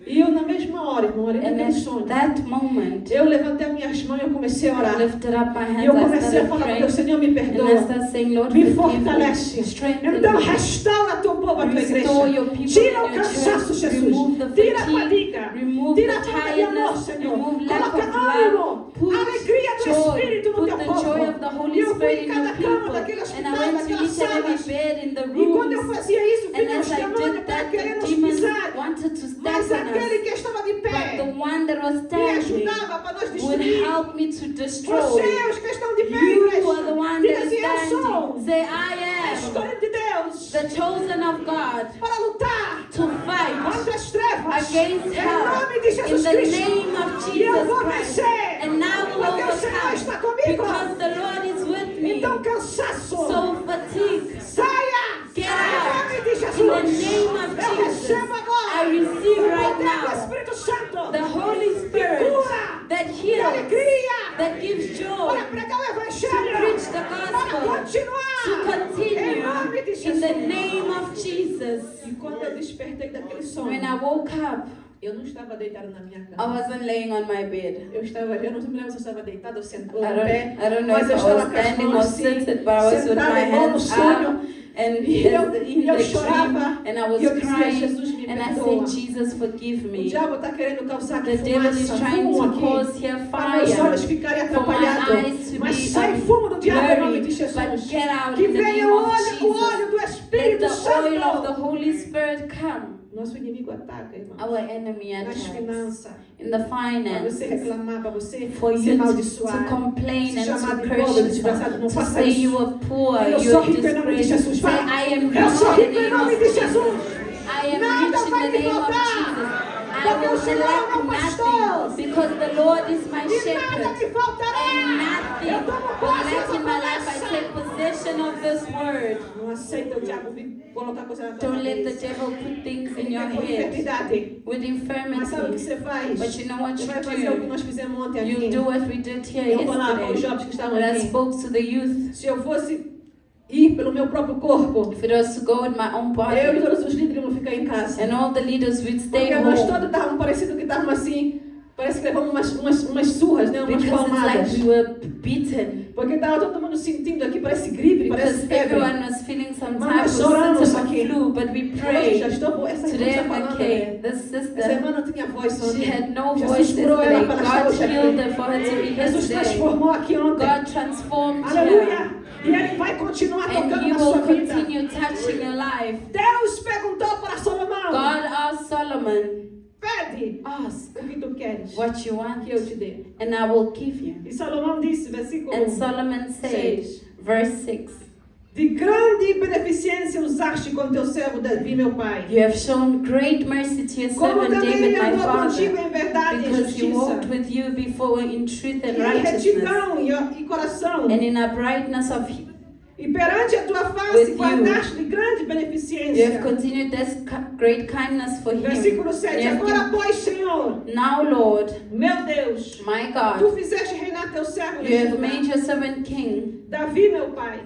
C: E eu na mesma hora, irmão, orei
A: And
C: naquele
A: at
C: sonho.
A: that moment,
C: Eu levantei as minhas mãos e eu comecei a
A: I
C: orar.
A: lifted up my
C: E eu
A: hands, I
C: comecei a
A: started
C: falar com
A: praying,
C: Deus, Senhor, me
A: and I
C: perdoa.
A: started saying, Lord,
C: Me
A: forgive me,
C: fortalece.
A: strengthen
C: Então,
A: me.
C: restaura teu povo, a tua
A: Restore
C: igreja.
A: your people
C: Tira
A: in
C: o
A: your
C: cansaço,
A: church.
C: Jesus.
A: Remove the
C: Tira a
A: fatigue.
C: fadiga.
A: Remove
C: Tira
A: the
C: a falta de amor,
A: tiredness.
C: Senhor.
A: Remove lack
C: Coloca
A: of love.
C: ânimo,
A: Put
C: alegria do
A: joy.
C: Espírito no
A: Put
C: teu
A: the
C: povo.
A: joy of the Holy
C: E eu fui
A: Spirit
C: em
A: in
C: cada
A: your
C: cama
A: people.
C: daquele
A: And I
C: hospital,
A: went to
C: daquelas
A: each and every
C: salas.
A: bed in the
C: E quando eu
A: rooms.
C: fazia isso,
A: And
C: vinham os
A: as I
C: demônios
A: did
C: para
A: that,
C: querer
A: the
C: nos
A: demons
C: pisar.
A: wanted to
C: Mas
A: step on
C: aquele
A: us.
C: que estava de
A: But the
C: pé
A: one that was
C: me
A: standing
C: ajudava para nós
A: would
C: destruir.
A: help me to destroy.
C: Vocês que estão de pé,
A: You
C: igreja,
A: are the one
C: diga
A: that is
C: assim, eu sou
A: standing. Say, I
C: a
A: am
C: escolha de Deus
A: the chosen of God
C: para lutar
A: to fight
C: contra as trevas.
A: against
C: Em
A: hell
C: nome de
A: in
C: Jesus
A: the
C: Cristo.
A: name of
C: E eu
A: Jesus
C: vou
A: Christ.
C: vencer.
A: And now will
C: Porque o Senhor está
A: overcome
C: comigo.
A: because the Lord is with me.
C: Então, cansaço,
A: So fatigue,
C: saia.
A: get
C: Em
A: out
C: nome de Jesus.
A: in the name of
C: Eu
A: Jesus.
C: recebo agora
A: I receive
C: o
A: right
C: poder do
A: now
C: Espírito Santo.
A: the Holy Spirit
C: Cura.
A: that
C: De
A: heals,
C: alegria.
A: that gives joy,
C: Para pregar o
A: to
C: Evangelho.
A: preach the
C: Para
A: gospel, to
C: continuar. Em nome de
A: continue
C: Jesus.
A: in the name of Jesus.
C: E quando eu despertei daquele sonho,
A: When I woke up,
C: eu não estava deitada na minha
A: I
C: cama.
A: wasn't laying on my bed.
C: Eu não me lembro se eu estava deitada ou sentada ou
A: I
C: em
A: don't,
C: pé.
A: I don't know
C: Mas
A: if
C: eu
A: I
C: estava
A: was
C: com as
A: standing or
C: mãos assim,
A: seated, but I was with
C: sentada
A: my
C: igual no
A: hands
C: sonho.
A: up and
C: E eu
A: in the
C: chorava.
A: dream, and I was
C: E eu dizia,
A: crying,
C: Jesus, me
A: and I
C: perdoa.
A: said, Jesus, forgive
C: O
A: me.
C: diabo está querendo causar
A: The
C: aqui
A: devil is
C: fumaça,
A: trying
C: fumo
A: to
C: aqui.
A: cause here
C: Para meus olhos
A: fire,
C: ficarem
A: for my
C: atrapalhados.
A: eyes to
C: Mas
A: be
C: sai fumo do diabo em nome de
A: blurry,
C: Jesus.
A: but get out
C: Que
A: in the name
C: venha o
A: of
C: óleo do
A: Jesus. Let
C: Espírito
A: the oil of the
C: Santo.
A: Holy Spirit come.
C: Nosso inimigo ataca, irmão.
A: Our enemy
C: Nas
A: attacks
C: finanças.
A: in the
C: Para você
A: finances.
C: reclamar, para você
A: For
C: se
A: you to
C: amaldiçoar.
A: complain
C: Se
A: and
C: chamar
A: to
C: de
A: curse
C: pobre,
A: yourself,
C: desgraçado, não
A: to
C: faça
A: say
C: isso.
A: you are poor,
C: Eu
A: you
C: sou
A: are
C: rico em nome de
A: disgraced.
C: Jesus.
A: Say,
C: Vai.
A: I am
C: Eu sou
A: rich in
C: rico
A: the
C: em
A: name
C: nome
A: of
C: de
A: Jesus.
C: Jesus.
A: I am
C: Nada
A: rich in
C: vai
A: the
C: me
A: name of
C: faltar.
A: Jesus. I
C: Porque o
A: will
C: Senhor é
A: lack
C: meu pastor.
A: nothing because the Lord is my
C: E nada me
A: shepherd.
C: faltará.
A: And nothing
C: Eu tomo
A: will
C: posse
A: lack
C: dessa
A: in my life. I
C: promessa.
A: take possession of this word.
C: Não aceita o diabo vir colocar coisa na tua
A: Don't let the
C: cabeça.
A: devil put things in
C: Ele
A: your
C: quer pôr
A: head
C: enfermidade.
A: with
C: Mas sabe o que
A: infirmity.
C: você faz?
A: But you know what
C: Você
A: you
C: vai fazer o que
A: do?
C: nós fizemos ontem
A: You
C: aqui.
A: do what we did here
C: Eu falava para os
A: yesterday.
C: jovens que estavam
A: When I
C: aqui.
A: spoke to the youth,
C: Se eu fosse ir pelo meu próprio corpo,
A: if it was to go with my own
C: eu e
A: body,
C: todos os líderes vão ficar em casa.
A: and all the leaders would stay
C: Porque nós
A: home.
C: todos estávamos parecido que estávamos assim. Parece que levamos umas surras, né? Umas
A: Because it's
C: palmadas.
A: like we were beaten.
C: Porque estava todo mundo sentindo aqui, parece gripe, parece
A: Because
C: febre.
A: everyone was feeling some
C: Mas
A: type
C: nós
A: of
C: oramos
A: symptom of
C: aqui.
A: flu, but we
C: Hoje já
A: prayed.
C: estou, essa irmã
A: Today
C: está
A: I'm
C: falando,
A: okay.
C: né?
A: This
C: Essa
A: sister,
C: irmã não tinha voz
A: she
C: ontem.
A: had no
C: Jesus
A: voice
C: curou ela
A: yesterday.
C: para ela
A: God
C: estar hoje
A: healed
C: aqui.
A: her for her to be here
C: Jesus
A: today.
C: transformou aqui ontem.
A: God transformed her.
C: Aleluia. E Ele vai continuar
A: And
C: tocando
A: He
C: na sua
A: will
C: vida.
A: continue touching your life.
C: Deus perguntou para Salomão.
A: God asked Solomon,
C: Pede
A: ask
C: o que tu queres
A: what you want,
C: que eu te dê.
A: and I will give you.
C: E Salomão disse, versículo
A: And Solomon said,
C: 6.
A: verse 6,
C: De grande beneficência usaste com teu servo Davi, meu pai.
A: you have shown great mercy to your
C: Como
A: servant
C: também
A: David,
C: ele
A: my
C: andou contigo
A: father,
C: em verdade e em
A: because he walked
C: justiça.
A: with you before in truth and
C: Em
A: righteousness,
C: retidão e coração.
A: and in uprightness of
C: E perante a tua face
A: With you.
C: guardaste de grande
A: you
C: beneficência.
A: have continued this great kindness for him.
C: Versículo 7.
A: And you have
C: Agora, pois, Senhor,
A: Now, Lord,
C: meu Deus,
A: my
C: tu
A: God,
C: fizeste reinar teu servo
A: you
C: neste
A: have
C: lugar.
A: made your servant king
C: Davi, meu pai.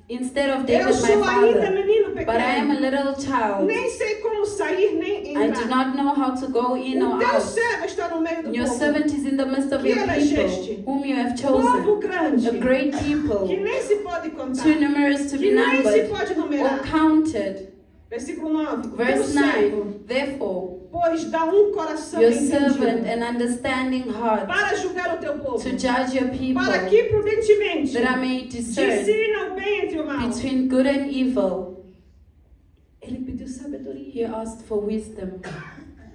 A: instead of
C: Eu
A: David, my
C: sou ainda
A: father.
C: menino
A: But I am a
C: pequeno.
A: little child.
C: Nem sei como sair nem
A: I do
C: entrar.
A: not know how to go in
C: O
A: or
C: teu
A: out.
C: servo está no meio do
A: Your
C: povo.
A: servant is in the midst of
C: Que
A: your
C: elegeste.
A: people, whom you have
C: Povo
A: chosen,
C: grande.
A: a great people,
C: Que nem se pode contar.
A: too numerous to
C: Que
A: be
C: nem se
A: numbered
C: pode
A: or
C: numerar.
A: counted.
C: Versículo 9. O teu
A: Verse
C: servo,
A: 9, therefore,
C: pois dá coração
A: your servant
C: entendido
A: an understanding heart
C: para julgar o teu povo.
A: to judge your people,
C: Para que prudentemente
A: that I may discern
C: discina o bem entre o mal.
A: between good and evil.
C: Ele pediu sabedoria.
A: He asked for wisdom.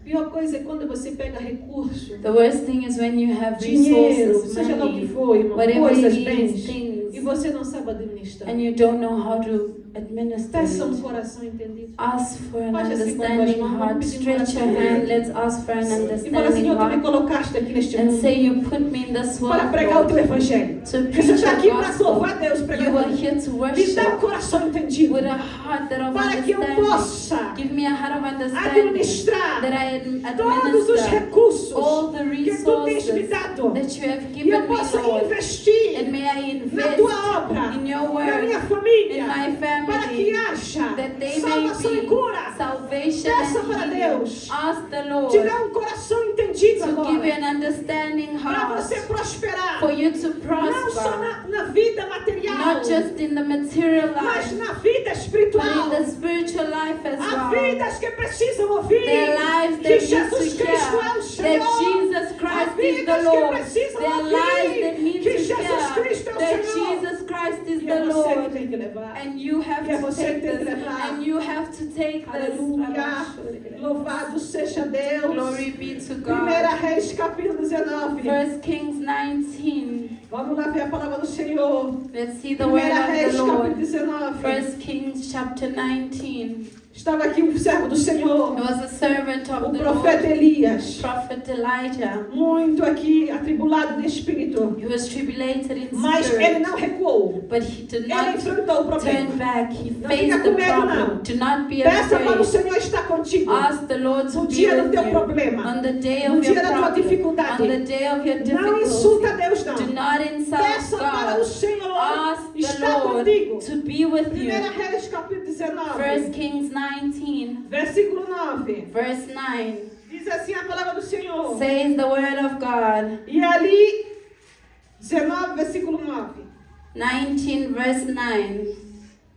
C: Pior coisa é quando você pega recurso,
A: The worst thing is when you have
C: dinheiro,
A: resources,
C: seja lá o que
A: money,
C: for, irmão,
A: whatever
C: coisas,
A: it is,
C: bens,
A: things,
C: e você não sabe administrar.
A: and you don't know how to administer
C: Peça
A: it.
C: coração entendido.
A: Ask for an
C: Faz assim com as
A: understanding
C: mãos,
A: heart.
C: vamos pedir
A: Stretch your
C: coração.
A: hand. Let's ask for an
C: E fala,
A: understanding
C: Senhor, tu me
A: heart.
C: colocaste aqui neste
A: And
C: mundo
A: say, you put me in this
C: para
A: world,
C: pregar o teu
A: Lord,
C: evangelho.
A: to
C: Você
A: preach
C: está
A: the
C: aqui para
A: gospel.
C: louvar Deus,
A: You are
C: pregador.
A: here to
C: Me dá um
A: worship
C: coração entendido
A: with a heart that of
C: para que eu
A: understanding.
C: possa
A: Give me a heart of understanding
C: administrar
A: that I
C: todos os
A: administer
C: recursos
A: all the
C: que tu tens me
A: resources
C: dado
A: that you have
C: e eu
A: given me,
C: possa
A: Lord.
C: investir
A: And may I
C: na
A: invest
C: tua obra,
A: in your
C: na
A: word,
C: minha
A: in
C: família,
A: my
C: para que
A: family,
C: haja
A: that they
C: salvação
A: may
C: e
A: be
C: cura.
A: salvation
C: Peça para
A: and
C: Deus.
A: healing. Ask the
C: Te
A: Lord
C: dá um coração entendido
A: to give you
C: agora,
A: an understanding
C: para
A: heart,
C: você prosperar,
A: for you to
C: não só
A: prosper,
C: na vida material,
A: not just in the material
C: mas
A: life,
C: na vida
A: but
C: espiritual.
A: in the spiritual life as
C: Há
A: well.
C: vidas que precisam ouvir
A: Their lives
C: que
A: that
C: Jesus
A: need to
C: Cristo é
A: hear
C: o
A: that
C: Senhor.
A: Jesus
C: Há
A: Christ is
C: vidas
A: the
C: que
A: Lord.
C: precisam
A: Their lives that
C: ouvir
A: need
C: que
A: to
C: Jesus
A: hear
C: Cristo é o
A: that
C: Senhor.
A: Jesus Christ is
C: E
A: the
C: é você que
A: Lord.
C: tem que levar.
A: And you have
C: E é
A: to
C: você
A: take
C: que tem que
A: this.
C: levar.
A: And you have to take
C: Aleluia.
A: this.
C: Louvado seja Deus.
A: Glory be to
C: 1
A: God.
C: Reis capítulo 19.
A: 1 Kings 19.
C: Vamos lá ver a palavra do Senhor.
A: Let's see the
C: 1
A: word
C: Reis
A: of the
C: capítulo
A: Lord.
C: 19.
A: 1 Kings chapter 19.
C: Estava aqui um servo do Senhor,
A: He was a servant
C: o
A: of the
C: profeta
A: Lord,
C: Elias.
A: Prophet Elijah.
C: Muito aqui atribulado de espírito.
A: He was tribulated in
C: Mas ele
A: spirit,
C: não recuou.
A: but he did
C: Ele
A: not
C: enfrentou o
A: turn
C: problema.
A: back. He
C: Não
A: faced
C: fica
A: the
C: com medo,
A: problem.
C: não.
A: Do not be
C: Peça para o
A: afraid.
C: Senhor estar contigo.
A: Ask the Lord to
C: No
A: be
C: dia do
A: with
C: teu
A: you
C: problema.
A: on the day
C: No
A: of your
C: dia da tua
A: problem,
C: dificuldade.
A: on the day of your
C: Não insulta
A: difficulty.
C: Deus, não.
A: Do not insult
C: Peça para o
A: God.
C: Senhor
A: Ask the
C: estar
A: Lord
C: contigo.
A: to be with
C: 1
A: you.
C: Reis capítulo 19,
A: 1 Kings 19,
C: versículo 9.
A: verse 9,
C: Diz assim a palavra do Senhor.
A: says the word of God.
C: E ali, 19, versículo 9.
A: 19, verse 9.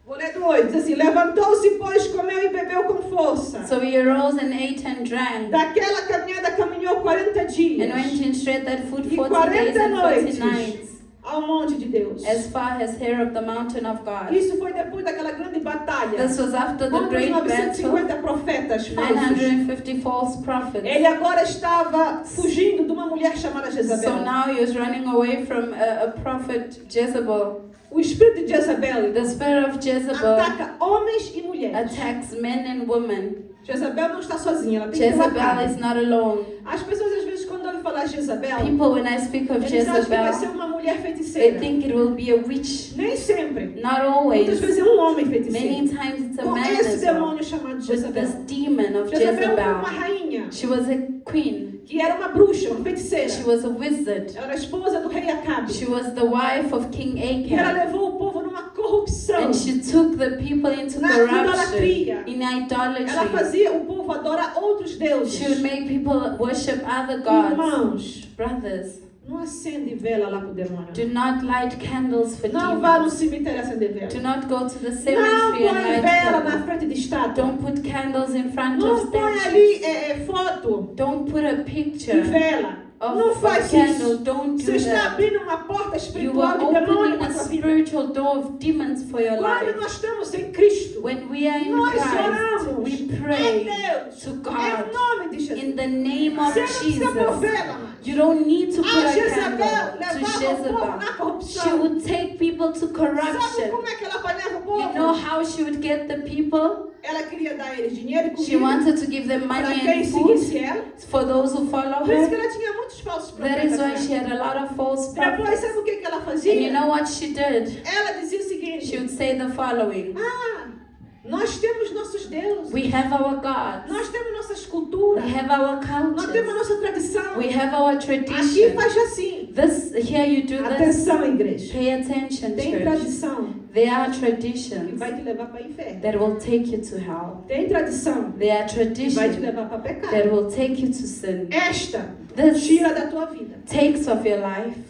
C: Vou ler do 8. Diz assim: levantou-se, pois, comeu e bebeu com força.
A: So he arose and ate and drank,
C: Daquela caminhada caminhou 40 dias.
A: and went in straight that food
C: E
A: 40 days
C: 40
A: and 40
C: noites
A: nights,
C: ao monte de Deus.
A: as far as here of the mountain of God.
C: Isso foi depois daquela grande batalha.
A: This was after the
C: Contra os
A: great battle,
C: 950 profetas falsos.
A: 950 false prophets.
C: Ele agora estava fugindo de uma mulher chamada
A: So
C: Jezabel.
A: now he was running away from a prophet Jezebel.
C: O espírito de Jezabel
A: The spirit of Jezebel
C: ataca homens e mulheres.
A: attacks men and women.
C: Jezabel não está sozinha, ela tem que ser
A: Jezebel
C: matada.
A: is not alone.
C: As pessoas às vezes quando ouvem falar Jezabel,
A: People, when I speak of
C: eles acham que vai ser
A: Jezebel,
C: uma mulher
A: they
C: feiticeira.
A: think it will be a witch.
C: Nem sempre.
A: Not
C: Muitas
A: always.
C: vezes é um homem feiticeiro.
A: Many times it's a
C: Com
A: man
C: esse
A: as well.
C: demônio chamado
A: With
C: Jezabel.
A: this demon of
C: Jezabel foi uma
A: Jezebel.
C: rainha
A: She was a queen.
C: que era uma bruxa, uma feiticeira.
A: She was a wizard.
C: Ela era esposa do rei Acabe.
A: She was the wife of King
C: E ela
A: Acab.
C: levou o povo numa corrupção.
A: And she took the people into
C: Na
A: corruption,
C: idolatria.
A: in
C: Ela
A: idolatry.
C: fazia o povo adorar outros
A: She would
C: deuses.
A: make people worship other gods.
C: Irmãos,
A: Brothers,
C: não acende vela lá pro demônio.
A: do not light candles for
C: Não vá no
A: demons.
C: cemitério acender vela.
A: Do not go to the
C: Não
A: cemetery and
C: põe
A: light
C: vela
A: candles.
C: na frente de estátua.
A: Don't put candles in front
C: Não
A: of
C: põe ali
A: statues.
C: foto
A: Don't put a
C: de
A: picture
C: vela. Não
A: of
C: faz
A: a candle.
C: isso.
A: Don't
C: Você
A: do
C: está
A: that.
C: abrindo uma porta
A: You
C: espiritual
A: are
C: de demônio
A: opening
C: para
A: a
C: a sua vida.
A: spiritual door of demons for your
C: Quando
A: life.
C: nós estamos em Cristo,
A: When we are in
C: nós
A: Christ,
C: oramos
A: we
C: em
A: pray
C: Deus,
A: to
C: em
A: God
C: nome de Jesus.
A: in the name of
C: Você não precisa pôr
A: Jesus.
C: vela, mas
A: You don't need to put
C: a
A: a
C: Jezabel
A: candle to
C: levava o povo na
A: Jezebel. She
C: corrupção.
A: would take people to
C: Sabe
A: corruption.
C: como é que ela apanhava o
A: You know
C: povo?
A: how she would get the people?
C: Ela queria dar a eles dinheiro e
A: She
C: comida
A: wanted to give them
C: para
A: money
C: quem
A: and food
C: seguisse ela.
A: for those who follow
C: Por isso que
A: her.
C: ela tinha muitos falsos
A: That
C: profetas.
A: is why
C: né?
A: she had a lot of false
C: Depois,
A: prophets.
C: sabe o que ela
A: And you
C: fazia?
A: know what she did?
C: Ela dizia o
A: She
C: seguinte:
A: would say the following:
C: nós temos nossos deuses,
A: We have our gods,
C: nós temos nossas culturas,
A: we have our
C: nós temos a
A: cultures,
C: nossa tradição.
A: we have our
C: Aqui
A: tradition.
C: faz assim.
A: This here you do this.
C: Atenção, igreja.
A: Pay attention,
C: Tem
A: church.
C: tradição
A: There are
C: que
A: traditions
C: vai te levar para o inferno.
A: that will take you to hell.
C: Tem tradição
A: There are
C: que vai te
A: traditions
C: levar para pecado.
A: that will take you to sin.
C: Esta
A: This
C: tira da tua vida.
A: takes of your life.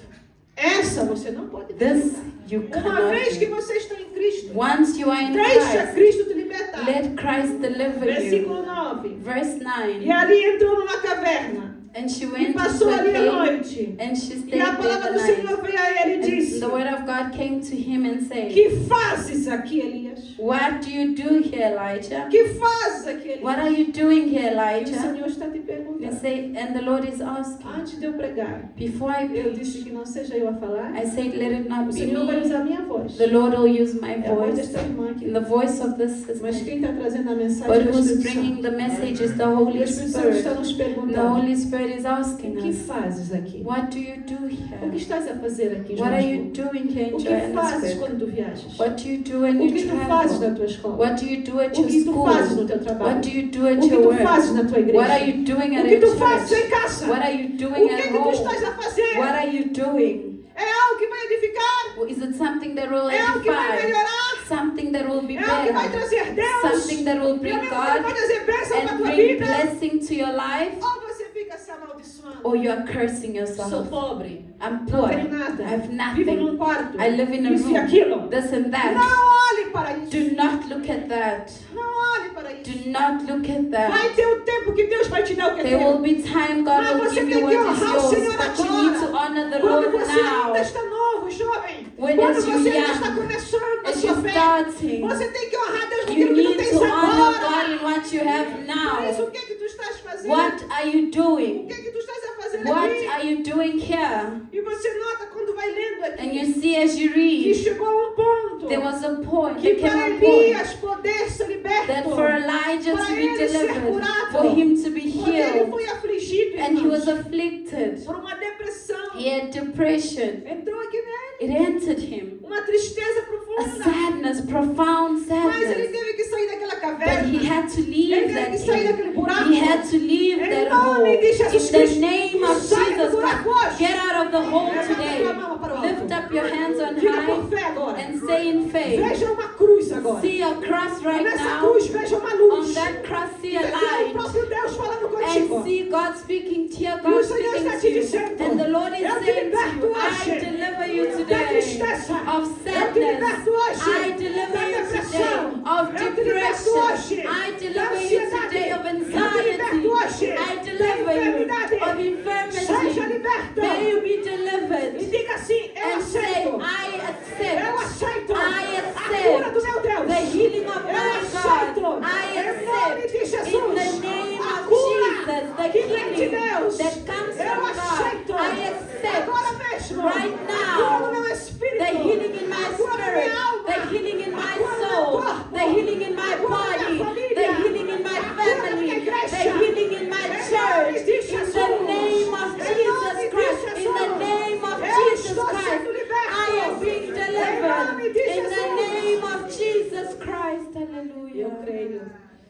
C: Essa você não pode
A: This
C: fazer.
A: you
C: Uma
A: cannot
C: vez que
A: do.
C: você está em Cristo,
A: Once you are in
C: deixa
A: Christ,
C: Cristo te libertar.
A: let Christ deliver you.
C: Versículo 9.
A: Verse
C: E
A: 9.
C: ali entrou numa caverna
A: And she
C: e
A: went
C: passou
A: into a
C: ali a
A: cave
C: noite.
A: and she
C: E
A: stayed
C: a
A: there
C: palavra
A: the
C: do
A: night.
C: Senhor veio a ele e
A: And
C: disse:
A: the word of God came to him and said,
C: que fazes aqui, Elias?
A: What do you do here, Elijah?
C: Que fazes aqui, Elias?
A: What are you doing here,
C: E o
A: Elijah?
C: Senhor está te
A: The
C: perguntando.
A: and the Lord is asking,
C: Antes de eu pregar,
A: before I
C: eu
A: preach,
C: disse que não seja eu a falar.
A: I said, let it not
C: O
A: be
C: Senhor vai
A: me.
C: usar a minha voz.
A: The Lord will use my
C: É a voz
A: voice
C: desta irmã aqui.
A: and the voice of this
C: Mas
A: sister.
C: quem está trazendo a mensagem
A: But
C: é o
A: who's
C: Espírito
A: bringing
C: Santo.
A: the message is the
C: E
A: Holy
C: o Espírito Santo está
A: Spirit.
C: nos
A: The
C: perguntando:
A: Holy Spirit is
C: o
A: asking
C: que
A: us,
C: fazes aqui?
A: what do you do
C: O que
A: here?
C: estás a fazer aqui em
A: What are you
C: Joanesburgo?
A: doing here in
C: O que fazes
A: Johannesburg?
C: quando tu viajas?
A: What do you do when
C: O
A: you
C: que tu fazes
A: travel?
C: na tua escola?
A: What do you do at
C: O
A: your
C: que tu fazes no
A: school?
C: teu trabalho?
A: What do you do
C: O
A: at
C: que
A: your
C: tu
A: work?
C: fazes na tua igreja?
A: What are you doing
C: O
A: at
C: que
A: your
C: tu fazes
A: church?
C: em casa?
A: What are you
C: O
A: doing
C: que
A: at
C: é que tu estás
A: home?
C: a fazer?
A: What are you doing?
C: É algo que vai edificar?
A: Is it something that will
C: É algo que vai
A: edify?
C: melhorar?
A: Something that will be
C: É algo que vai
A: better?
C: trazer Deus?
A: Something that will
C: E
A: bring
C: ao mesmo tempo vai
A: God
C: trazer bênção para a
A: and
C: tua
A: bring
C: vida?
A: blessing to your life?
C: Ou você fica se amaldiçoando?
A: Or you are cursing
C: Sou
A: yourself?
C: pobre,
A: I'm
C: não
A: poor.
C: tenho nada,
A: I have
C: vivo num
A: nothing.
C: quarto,
A: I live in a
C: isso e
A: room.
C: aquilo.
A: This and that.
C: Não olhe para isso.
A: Do not look at that.
C: Não olhe para isso.
A: Do not look at
C: Vai
A: that.
C: ter um tempo que Deus vai te dar o que é
A: There will
C: teu.
A: be time God
C: Mas
A: will
C: você
A: give
C: tem
A: you
C: que
A: what is
C: honrar o
A: yours,
C: Senhor
A: but you need to
C: agora.
A: honor the
C: Quando
A: Lord
C: você ainda
A: now.
C: está novo, jovem.
A: When
C: Quando
A: as
C: você
A: you're
C: ainda
A: young,
C: está começando a
A: as
C: sua
A: you're
C: fé.
A: starting,
C: Você tem que honrar Deus
A: you
C: naquilo que tu
A: need
C: tens
A: to honor
C: agora.
A: God in what you have
C: Por isso,
A: now.
C: o que é que tu estás fazendo?
A: What are you
C: O
A: doing?
C: que é que tu estás a fazer
A: What
C: aqui?
A: are you doing here?
C: E você nota quando vai lendo
A: And
C: aqui
A: you see as you
C: que
A: read,
C: chegou a um ponto
A: there was a point,
C: que
A: there
C: para
A: came a point
C: Elias poder ser liberto,
A: that for Elijah to be
C: ele ser
A: delivered,
C: curado,
A: for him to be
C: quando ele
A: healed,
C: foi afligido,
A: and he
C: irmãos,
A: was afflicted.
C: por uma depressão,
A: He had depression.
C: entrou aqui nele,
A: It entered him.
C: uma tristeza
A: A
C: profunda,
A: sadness, profound
C: mas ele
A: sadness.
C: teve que sair daquela
A: But
C: caverna,
A: he had to
C: ele
A: leave
C: teve
A: that
C: que sair
A: cave.
C: daquele buraco,
A: He had to leave
C: em
A: that
C: nome
A: hole.
C: de Jesus
A: In the
C: Cristo,
A: name of
C: saia do
A: Jesus
C: buraco
A: Christ,
C: hoje.
A: get out of the hole
C: Levanta
A: today.
C: tua mão para o alto.
A: Lift up your hands on
C: Fica por
A: high
C: fé agora,
A: and say in faith.
C: veja uma cruz agora,
A: See a cross right
C: nessa
A: now.
C: cruz veja uma
A: On
C: luz,
A: that cross, see a
C: aqui é o
A: light.
C: próprio Deus falando contigo.
A: And see God speaking to you,
C: E o
A: God
C: Senhor
A: speaking
C: está
A: to
C: te
A: you.
C: dizendo,
A: And the Lord is
C: eu te
A: saying to
C: liberto
A: you,
C: hoje
A: I deliver you
C: da
A: today
C: tristeza,
A: of
C: eu te
A: sadness.
C: liberto hoje
A: I deliver
C: da
A: you today
C: depressão,
A: of
C: eu te liberto
A: depression.
C: hoje
A: I
C: da
A: deliver you
C: ansiedade,
A: today of
C: eu te
A: anxiety.
C: liberto hoje
A: I
C: da
A: deliver you
C: enfermidade.
A: of
C: Seja
A: infirmity.
C: liberto
A: May you be
C: e
A: delivered.
C: diga assim, eu
A: And say,
C: aceito,
A: I
C: eu
A: accept
C: aceito
A: I
C: a cura do meu Deus,
A: the healing of
C: eu
A: my
C: aceito,
A: God. I
C: em nome
A: accept
C: de Jesus,
A: in the name
C: a
A: of
C: cura
A: Jesus, the
C: que vem de
A: healing
C: Deus,
A: that comes
C: eu
A: from
C: aceito,
A: God. I accept
C: agora mesmo,
A: right
C: a cura no
A: now
C: meu espírito,
A: the healing in my
C: a cura na
A: spirit,
C: minha alma,
A: the healing in
C: a
A: my
C: cura no meu
A: soul,
C: corpo,
A: the healing in my
C: a cura na
A: body,
C: minha família,
A: the healing in my
C: a cura na
A: family,
C: minha igreja,
A: the healing in my
C: em nome
A: church.
C: de
A: In
C: Jesus,
A: the name of
C: em
A: Jesus
C: nome de
A: Christ,
C: Jesus,
A: in the name of
C: eu
A: Jesus
C: estou
A: Christ,
C: sendo liberto,
A: I am being
C: em
A: delivered.
C: nome de
A: In the
C: Jesus.
A: name of Jesus Christ,
C: Eu
A: hallelujah.
C: creio.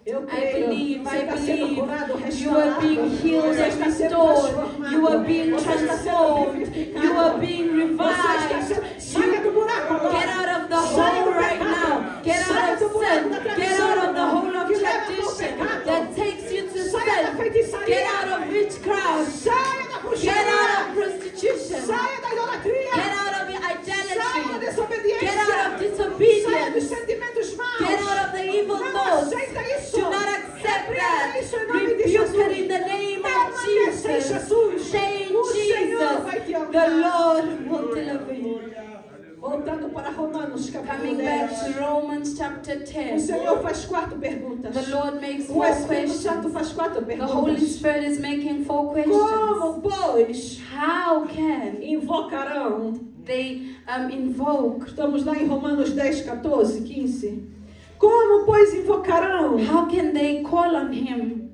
C: Eu
A: I
C: creio.
A: believe,
C: Você
A: I
C: está sendo
A: believe.
C: curado,
A: You are
C: restaurado.
A: being healed
C: Você
A: and
C: está sendo
A: restored.
C: transformado.
A: You are being
C: Você está sendo
A: transformed.
C: vivificado.
A: You are being
C: Você está
A: revived.
C: sendo... Saia do buraco agora.
A: Get out of the
C: Saia
A: hole
C: do
A: right
C: pecado.
A: now. Get
C: Saia
A: out
C: do
A: of
C: buraco da
A: sin. Get
C: tradição,
A: out of the hole of
C: que leva para o
A: tradition
C: pecado.
A: that takes you to
C: Saia da
A: sin.
C: feitiçaria.
A: Get out of witchcraft.
C: Saia da
A: Get
C: bruxaria.
A: out of prostitution.
C: Saia da idolatria.
A: Get out of
C: Saia da
A: idolatry.
C: desobediência.
A: Get out of
C: Saia dos
A: disobedience.
C: sentimentos maus.
A: Get out of the evil
C: Não
A: thoughts.
C: aceita isso.
A: Do not accept
C: Repreenda
A: that.
C: isso em nome de
A: Rebuke
C: Jesus.
A: it in the name of
C: Permaneça em
A: Jesus.
C: Jesus.
A: Say in
C: O Senhor vai
A: Jesus,
C: te honrar.
A: the Lord will deliver you.
C: Voltando para Romanos, capítulo
A: Coming back
C: 10.
A: to Romans chapter
C: O
A: 10.
C: Senhor faz 4 perguntas.
A: The Lord makes
C: O
A: 4
C: Espírito Santo
A: questions.
C: faz 4
A: The Holy
C: perguntas.
A: Spirit is making 4 questions.
C: Como, pois,
A: How can
C: invocarão?
A: they invoke?
C: Estamos lá em Romanos 10, 14, 15. Como, pois, invocarão
A: How can they call on Him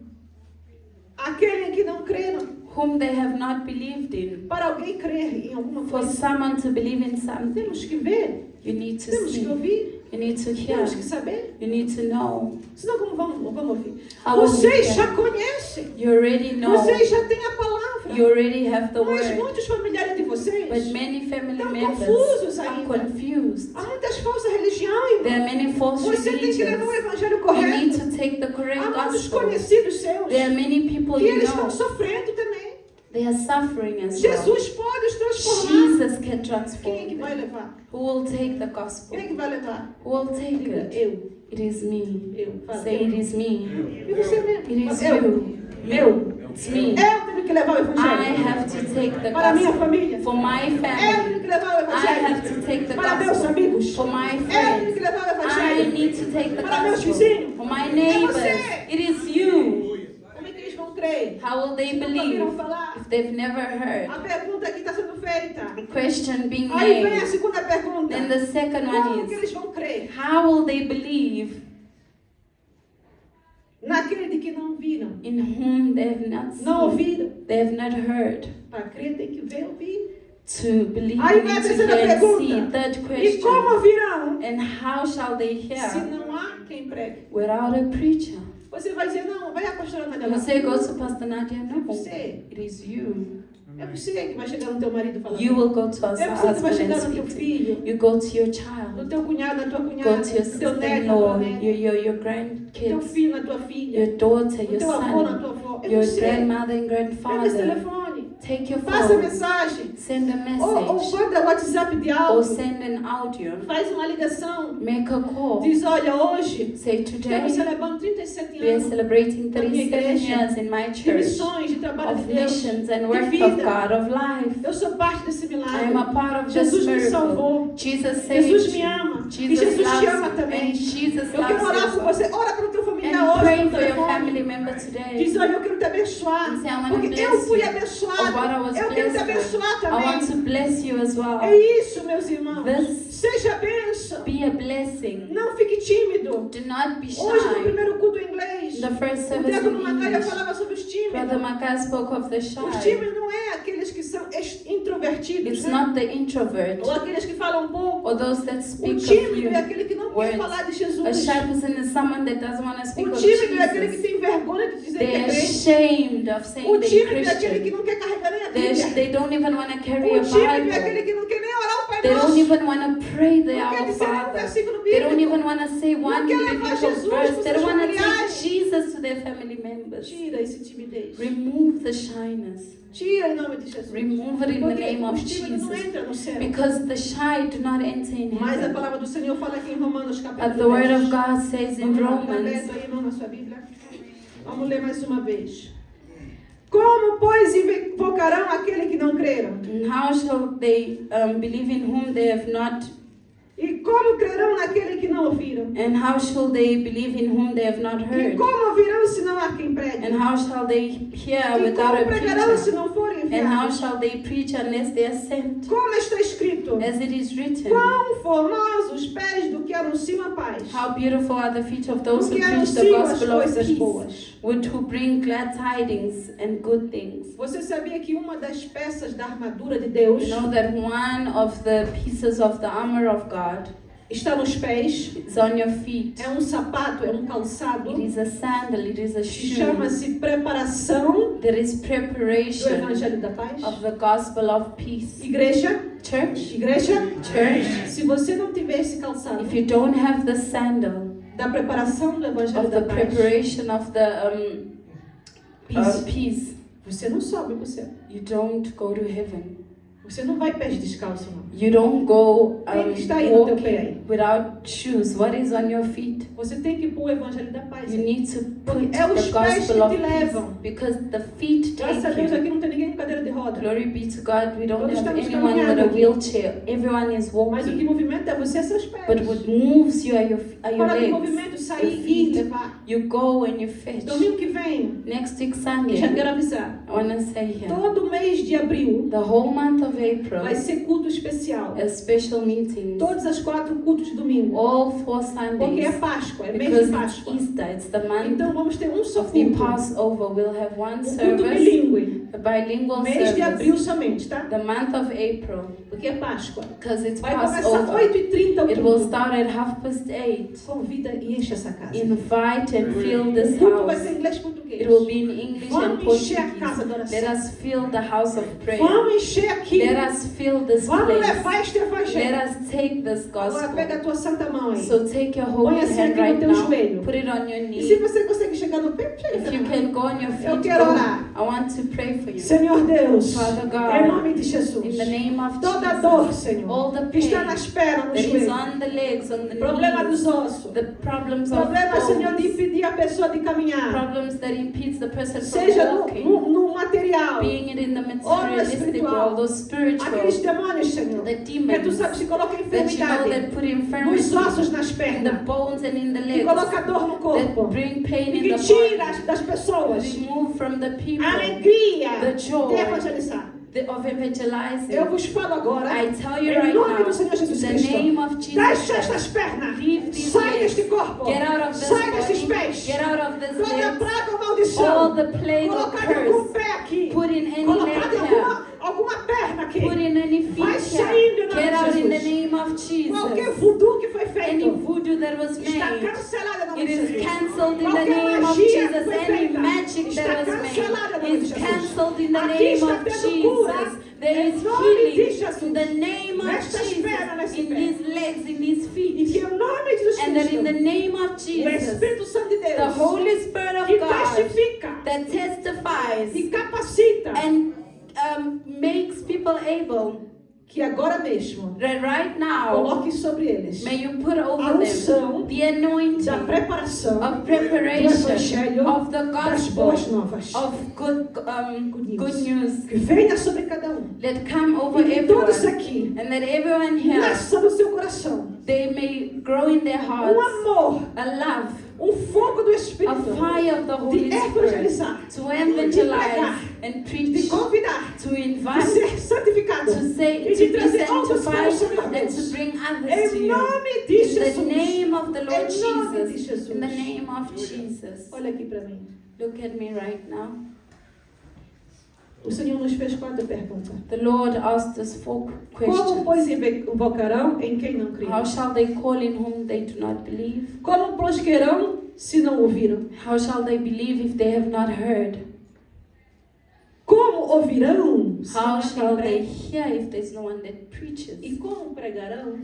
C: aquele em que não creram?
A: whom they have not believed in?
C: Para alguém crer em alguma
A: For
C: coisa,
A: someone to believe in something,
C: temos que ver,
A: you need to
C: temos que
A: see,
C: ouvir,
A: you need to hear,
C: temos que saber.
A: you need to know.
C: Senão, como vamos ouvir?
A: How will we
C: Vocês
A: hear?
C: já conhecem,
A: You already know,
C: vocês já têm a palavra,
A: you already have the
C: mas
A: word,
C: muitos familiares de vocês,
A: but many family
C: estão
A: members
C: confusos
A: are
C: ainda.
A: confused.
C: Há muitas falsas religiões,
A: There
C: irmão.
A: are many false
C: Você tem que levar o
A: religions.
C: evangelho
A: You need
C: correto.
A: to take the correct
C: Há muitos
A: gospel.
C: conhecidos seus
A: There are many people
C: que
A: you
C: eles estão
A: know,
C: sofrendo também.
A: they are suffering as well.
C: Jesus pode os transformar.
A: Jesus can
C: Quem é que
A: transform
C: vai
A: them.
C: levar?
A: Who will take the gospel?
C: Quem é que vai levar?
A: Who will take
C: Diga,
A: it?
C: eu.
A: It is me.
C: Eu. Fala,
A: Say
C: eu.
A: it is me.
C: E você mesmo?
A: It is
C: eu.
A: you.
C: Eu.
A: It's me.
C: Eu tenho que levar o
A: I
C: evangelho.
A: have to take the
C: Para a minha
A: gospel
C: família.
A: for my
C: Eu
A: family.
C: tenho que levar o
A: I
C: evangelho.
A: have to take the
C: Para meus
A: gospel
C: amigos.
A: for my
C: Eu tenho
A: friends.
C: que levar o
A: I
C: evangelho.
A: need to take the
C: Para meus
A: gospel
C: vizinhos.
A: for my
C: É
A: neighbors.
C: você.
A: It is you.
C: Como é que eles vão crer?
A: How How will they
C: Se nunca ouviram
A: believe
C: falar?
A: if they've never heard?
C: A pergunta que está sendo feita.
A: Question being
C: Aí vem a
A: made.
C: segunda pergunta.
A: Then the second one
C: Como que
A: is,
C: eles vão crer?
A: how will they believe
C: Naquele de que não viram,
A: in whom they have not
C: não
A: seen,
C: ouviram.
A: they have not heard?
C: Para crer tem que ver, ouvir.
A: To believe,
C: Aí
A: we
C: vem a
A: need to
C: terceira
A: hear and see.
C: pergunta.
A: Third
C: E
A: question,
C: como ouvirão
A: and how shall they
C: se
A: hear
C: não há quem pregue?
A: without a preacher?
C: Você vai dizer, não, vai a pastora Nadia.
A: You say, go to Pastor Nadia. No,
C: Você.
A: it is you.
C: É você que vai chegar no teu marido falando.
A: You will go to us,
C: É você que vai
A: husband,
C: chegar
A: and
C: no teu
A: speak to.
C: filho,
A: You go to your
C: no
A: child.
C: teu cunhado, na tua
A: Go
C: cunhada,
A: to your
C: no teu neto, na tua
A: sister-in-law,
C: neta,
A: your
C: no teu
A: grandkids,
C: filho, na tua filha,
A: your daughter,
C: no
A: your
C: teu avô, na
A: son,
C: tua avó. É
A: your
C: você.
A: grandmother and
C: Pega esse
A: grandfather.
C: telefone.
A: Take your
C: Passa a
A: phone,
C: mensagem.
A: send a
C: Ou
A: message,
C: manda WhatsApp de
A: or
C: áudio.
A: send an audio.
C: Faz uma ligação.
A: Make a call.
C: Diz, olha, hoje
A: Say,
C: estamos
A: today
C: celebrando 37
A: we are
C: anos
A: celebrating
C: Na minha
A: 37
C: igreja,
A: years in my
C: de
A: church
C: missões, de trabalho de
A: of
C: Deus.
A: missions and
C: de
A: work of
C: vida.
A: God, of life.
C: Eu sou parte desse
A: I
C: milagre.
A: am a part of this
C: Jesus me
A: miracle.
C: salvou.
A: Jesus saved
C: Jesus me
A: you.
C: ama. E
A: Jesus
C: Jesus te ama
A: loves you.
C: também.
A: And Jesus
C: Eu quero
A: loves
C: orar por
A: you.
C: você. Ora para o teu familiar
A: And
C: hoje
A: pray
C: no
A: for your
C: telefone.
A: family member today.
C: Diz, olha, eu quero te abençoar.
A: And say, I wanna
C: Porque
A: bless
C: eu fui
A: you
C: abençoado.
A: of what I was
C: Eu quero te
A: blessed with.
C: abençoar
A: I want
C: também.
A: to bless you as well.
C: É isso, meus irmãos.
A: This
C: Seja bênção.
A: be a blessing.
C: Não fique tímido.
A: Do not be
C: Hoje, no
A: shy.
C: primeiro culto em inglês,
A: The first
C: o
A: service
C: diácono
A: in
C: Macaia
A: English,
C: falava sobre os
A: Brother
C: tímidos.
A: Makai spoke of the
C: Os
A: shy.
C: tímidos não é aqueles que são introvertidos,
A: It's
C: né?
A: not the introvert
C: Ou aqueles que falam pouco.
A: or those that
C: O
A: speak of
C: tímido
A: you.
C: é aquele que não quer
A: words.
C: falar de
A: A
C: Jesus.
A: shy person is someone that doesn't want to speak
C: O
A: of
C: tímido é aquele que
A: Jesus.
C: tem vergonha de dizer que
A: They're
C: é crente.
A: ashamed of saying
C: O
A: they're
C: tímido é aquele que
A: Christian.
C: não quer carregar nem a Bíblia.
A: They don't even want to carry a
C: O tímido é
A: Bible.
C: aquele que não quer nem orar o Pai
A: They don't
C: Nosso.
A: even want to pray the
C: Não quer
A: Our
C: dizer um
A: Father.
C: versículo
A: They don't
C: bíblico.
A: even want to say one
C: quer levar
A: biblical
C: Jesus
A: verse.
C: para
A: They don't
C: seus
A: want to take
C: familiares.
A: Jesus to their family members.
C: Tira esse timidez.
A: Remove the shyness.
C: Tira em nome de Jesus.
A: Remove it in the
C: Porque
A: name of
C: os tímidos não
A: Jesus.
C: entram no céu.
A: Because the shy do not enter in
C: Mas a
A: heaven.
C: palavra do Senhor fala aqui em Romanos
A: But
C: capítulo
A: the word
C: 10.
A: of God says in
C: Vamos lá, tá
A: Romans,
C: aberto aí, irmão, na sua Bíblia. Vamos ler mais uma vez. Como, pois, invocarão aquele que não creram?
A: and how shall they believe in whom they have not?
C: E como crerão naquele que não ouviram?
A: And how shall they believe in whom they have not
C: E
A: heard?
C: como ouvirão se não há quem pregue?
A: And how shall they hear
C: E
A: without
C: como
A: a
C: pregarão se
A: preacher?
C: não forem
A: And how
C: enviados?
A: shall they preach unless they are sent?
C: Como está escrito?
A: As it is written,
C: Quão formosos os pés do que anunciam a paz,
A: how beautiful are the feet of
C: do
A: those who
C: que
A: preach the
C: anunciam as
A: gospel of
C: coisas
A: peace,
C: boas.
A: who bring glad tidings and good things.
C: Você sabia que uma das peças da armadura de Deus
A: You know that one of the pieces of the armor of God
C: está nos pés?
A: is on your feet.
C: É um sapato, é um calçado.
A: It is a sandal, it is a shoe.
C: Chama-se preparação
A: There is
C: do
A: preparation
C: Evangelho da Paz.
A: of the gospel of peace.
C: Igreja,
A: Church,
C: igreja,
A: church,
C: se você não tiver esse calçado
A: if you don't have the sandal
C: da preparação do Evangelho
A: of
C: da
A: the
C: Paz,
A: preparation of the peace,
C: você não sobe para o céu.
A: you don't go to heaven.
C: Você não vai pés descalço, não.
A: You don't go
C: Tem que estar aí no teu pé aí.
A: walking without shoes. What is on your feet?
C: Você tem que pôr o Evangelho da Paz.
A: You need to put
C: Porque é os
A: the
C: pés
A: gospel
C: que
A: of
C: te
A: peace
C: levam.
A: because the feet
C: Graças a
A: take
C: Deus
A: you.
C: aqui não tem ninguém com cadeira de roda.
A: Glory be to God, we don't
C: Todos
A: have
C: estamos
A: anyone with
C: caminhando
A: a
C: aqui.
A: wheelchair. Everyone is
C: Mas o que
A: walking.
C: movimenta é você, seus pés.
A: But what moves you are your
C: Fora do
A: legs.
C: movimento, sair
A: your
C: e
A: feet.
C: levar.
A: You go and you fetch.
C: Domingo que vem,
A: Next week
C: eu
A: Sunday,
C: já quero avisar.
A: I want to say here,
C: Todo mês de abril
A: the whole month of April,
C: vai ser culto especial.
A: a special meeting.
C: Todas as 4 cultos de domingo.
A: All 4
C: Porque é
A: Sundays.
C: Páscoa, é mês
A: Because
C: de
A: it's
C: Páscoa.
A: Easter, it's the month
C: Então vamos ter um só
A: of the
C: culto.
A: Passover. We'll have one
C: Um culto
A: service,
C: bilíngue.
A: a bilingual
C: Mês de abril
A: service,
C: somente, tá?
A: the month of April,
C: Porque é Páscoa.
A: because it's
C: Vai começar
A: Passover.
C: 8h30 o
A: It will
C: culto.
A: start at 8:30.
C: Convida e enche essa casa.
A: Invite and fill
C: O
A: this
C: culto vai
A: house.
C: ser inglês e português.
A: It will be in English and
C: Vamos encher a
A: Portuguese.
C: casa de oração.
A: Let us fill the house of prayer.
C: Vamos encher aqui.
A: Let us fill this
C: Vamos
A: place.
C: levar este evangelho.
A: Let us take this
C: Agora pega a
A: gospel.
C: tua santa mão aí.
A: So take your
C: Põe
A: holy
C: assim
A: hand
C: aqui no
A: right
C: teu
A: now.
C: joelho.
A: Put it on your
C: E se
A: knee.
C: você consegue chegar no pé, chega
A: If
C: também.
A: you can go on your
C: Eu
A: feet,
C: quero
A: go.
C: orar.
A: I want to pray for you.
C: Senhor Deus,
A: Father
C: em
A: God,
C: nome de Jesus,
A: in the name of
C: toda dor,
A: Jesus,
C: Senhor,
A: all the
C: que está na
A: pain
C: espera no
A: that is
C: joelho,
A: on the legs, on the
C: problema
A: knees,
C: dos ossos,
A: the problems of
C: problema, Senhor, de
A: bones,
C: impedir a pessoa de caminhar,
A: problems that impedes the person from
C: seja
A: walking,
C: numa material,
A: being it in the
C: no
A: materialistic
C: espiritual.
A: world or spiritual,
C: aqueles demônios, Senhor,
A: the
C: que tu
A: demons
C: sabes que coloca
A: that you know
C: enfermidade
A: that put
C: nos
A: infirmity
C: ossos, nas
A: in the
C: pernas,
A: bones and in the
C: que
A: legs,
C: coloca dor no
A: that
C: corpo,
A: bring pain
C: e
A: in
C: que
A: the
C: tira
A: body,
C: das pessoas
A: remove from the people
C: a alegria
A: the joy
C: de evangelizar.
A: of evangelizing.
C: Eu vos falo agora,
A: I tell you
C: em
A: right
C: nome
A: now,
C: do Senhor Jesus
A: in the
C: Cristo,
A: name of Jesus
C: deixa
A: Christ,
C: estas pernas,
A: leave these
C: sai
A: legs,
C: deste corpo,
A: get out of this
C: sai destes
A: body,
C: pés,
A: get out of this
C: toda
A: legs,
C: praga ou
A: all
C: maldição,
A: the plague of
C: colocada em algum
A: curse,
C: pé aqui,
A: put in any leg
C: colocada em
A: here,
C: alguma perna aqui,
A: put in any
C: vai
A: feet
C: saindo em
A: here,
C: nome
A: get
C: de
A: out in the
C: Jesus.
A: name of
C: Qualquer
A: Jesus.
C: voodoo que foi
A: Any
C: feito
A: voodoo that was
C: está
A: made,
C: cancelado em nome
A: it
C: de
A: is
C: Jesus.
A: cancelled in the
C: Qualquer
A: name of
C: magia que
A: Jesus.
C: foi
A: Any
C: feita
A: magic
C: está
A: that was
C: cancelada em
A: made
C: nome de
A: is
C: Jesus.
A: cancelled in the
C: Aqui
A: name
C: está
A: of
C: tendo cura
A: Jesus. There
C: em
A: is
C: nome de
A: healing
C: Jesus.
A: in the name of
C: Nestas pernas,
A: Jesus,
C: nesse
A: in
C: pé.
A: these legs, in these
C: E
A: feet.
C: que em nome de Jesus
A: And that in the
C: Cristo,
A: name of
C: o
A: Jesus,
C: Espírito Santo de
A: the
C: Deus,
A: Holy Spirit of
C: que
A: God
C: testifica
A: that testifies
C: e capacita,
A: and makes people able,
C: que agora mesmo
A: that right now,
C: coloque sobre eles
A: may you put
C: a
A: over them
C: unção
A: the anointing
C: da preparação
A: of
C: do
A: preparation
C: Evangelho
A: of the
C: das
A: gospel
C: boas novas.
A: of good news.
C: Que venha sobre cada um.
A: Let come over
C: E que todos
A: everyone,
C: aqui
A: and that everyone here,
C: nasça no seu coração
A: they may grow in their hearts
C: amor,
A: a love,
C: fogo do
A: a
C: Espírito
A: fire of the Holy
C: de
A: Spirit
C: evangelizar,
A: to evangelize and
C: de
A: preach,
C: convidar,
A: to
C: de
A: invite,
C: ser santificado
A: to say,
C: e
A: to
C: de
A: be
C: trazer outros para o
A: sanctified,
C: Senhor
A: and
C: Deus.
A: to bring others to
C: Em
A: you.
C: nome de
A: In the
C: Jesus.
A: name of the Lord
C: Em nome de
A: Jesus.
C: Jesus.
A: In the name of Jesus.
C: Olha aqui para mim.
A: Look at me right now.
C: O Senhor nos fez 4 perguntas.
A: The Lord asked us 4
C: Como,
A: questions.
C: pois, invocarão em quem não crê?
A: How shall they call in whom they do not believe?
C: Como prosperarão se não ouviram?
A: How shall they believe if they have not heard?
C: Como ouvirão se
A: How
C: não
A: shall they
C: alguém
A: hear if there's no one that preaches?
C: E como pregarão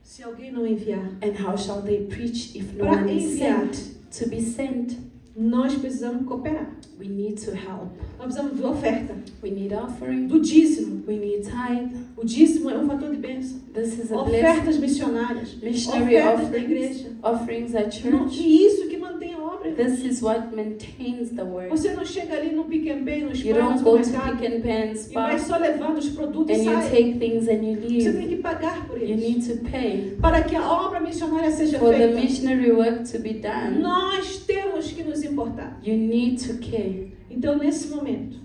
C: se alguém não enviar?
A: And how shall they preach if no
C: Para
A: one is
C: enviar.
A: sent? To be sent,
C: Nós precisamos cooperar.
A: we need to help.
C: Nós precisamos de oferta,
A: We need offering.
C: do dízimo.
A: We need tithe.
C: O dízimo é um fator de bênção.
A: This is a blessing.
C: Ofertas missionárias.
A: Missionary
C: Ofertas da igreja.
A: offerings at
C: Não,
A: church.
C: e isso que mantém a obra.
A: This is what maintains the word.
C: Você não chega ali no Pick and Pay, nos
A: You
C: pratos,
A: don't
C: no
A: go to
C: mercado
A: Pick and Pan
C: e vai
A: Spot
C: só levando os produtos e
A: and you
C: sai.
A: take things and you
C: Você
A: leave.
C: tem que pagar por
A: You
C: eles.
A: need to pay
C: Para que a obra missionária seja
A: for the
C: feita,
A: missionary work to be done.
C: nós temos que nos importar.
A: You need to care.
C: Então, nesse momento,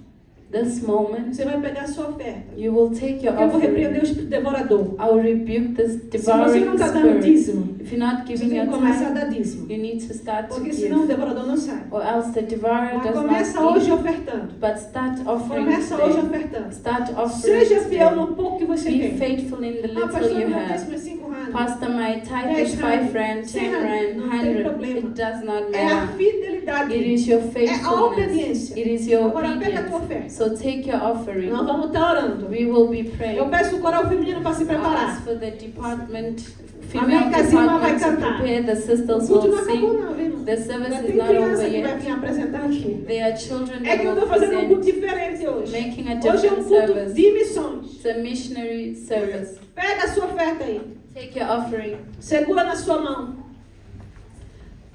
A: This moment,
C: você vai pegar a sua oferta.
A: you will take your
C: Eu vou repreender
A: offering.
C: o espírito devorador.
A: I will rebuke this
C: Se você
A: devouring
C: não está dando
A: spirit.
C: dízimo,
A: If you're not
C: você
A: giving
C: tem
A: your
C: que começar a
A: time,
C: dar dízimo.
A: you need to start to
C: Porque
A: give.
C: senão o devorador não sai.
A: Or else the devourer
C: Mas
A: does
C: começa
A: not
C: hoje
A: give.
C: ofertando.
A: But start offering
C: Começa hoje
A: today.
C: ofertando.
A: Start offering
C: Seja fiel
A: today.
C: no pouco que você
A: Be
C: tem.
A: faithful in the
C: Ah,
A: little
C: pastor,
A: you
C: meu
A: have.
C: dízimo é 5 rand.
A: Pastor, my tithe
C: 10
A: is
C: rand,
A: 5 rand, 10
C: 100
A: rand,
C: não tem
A: 100.
C: problema.
A: It does not
C: É a
A: matter.
C: fidelidade.
A: It is your
C: É a
A: faithfulness.
C: obediência.
A: It is your
C: Agora pega a tua
A: obedience.
C: oferta.
A: So take your offering.
C: Nós vamos estar orando.
A: We will be praying.
C: Eu peço o coral feminino para se
A: I'll
C: preparar.
A: ask for the department,
C: Amém,
A: female
C: que as irmãs vai
A: department to
C: cantar.
A: prepare. The
C: O
A: sisters
C: culto
A: will
C: não acabou
A: sing.
C: não, viu?
A: The
C: Já
A: service is
C: tem
A: not
C: criança
A: over
C: que vai
A: yet.
C: vir apresentar aqui.
A: There are children
C: É
A: that
C: que eu
A: will
C: estou fazendo um culto
A: present,
C: diferente hoje.
A: making a
C: Hoje é um
A: different
C: culto
A: service.
C: de missões.
A: It's a missionary service.
C: Pega a sua oferta aí.
A: Take your offering.
C: Segura na sua mão.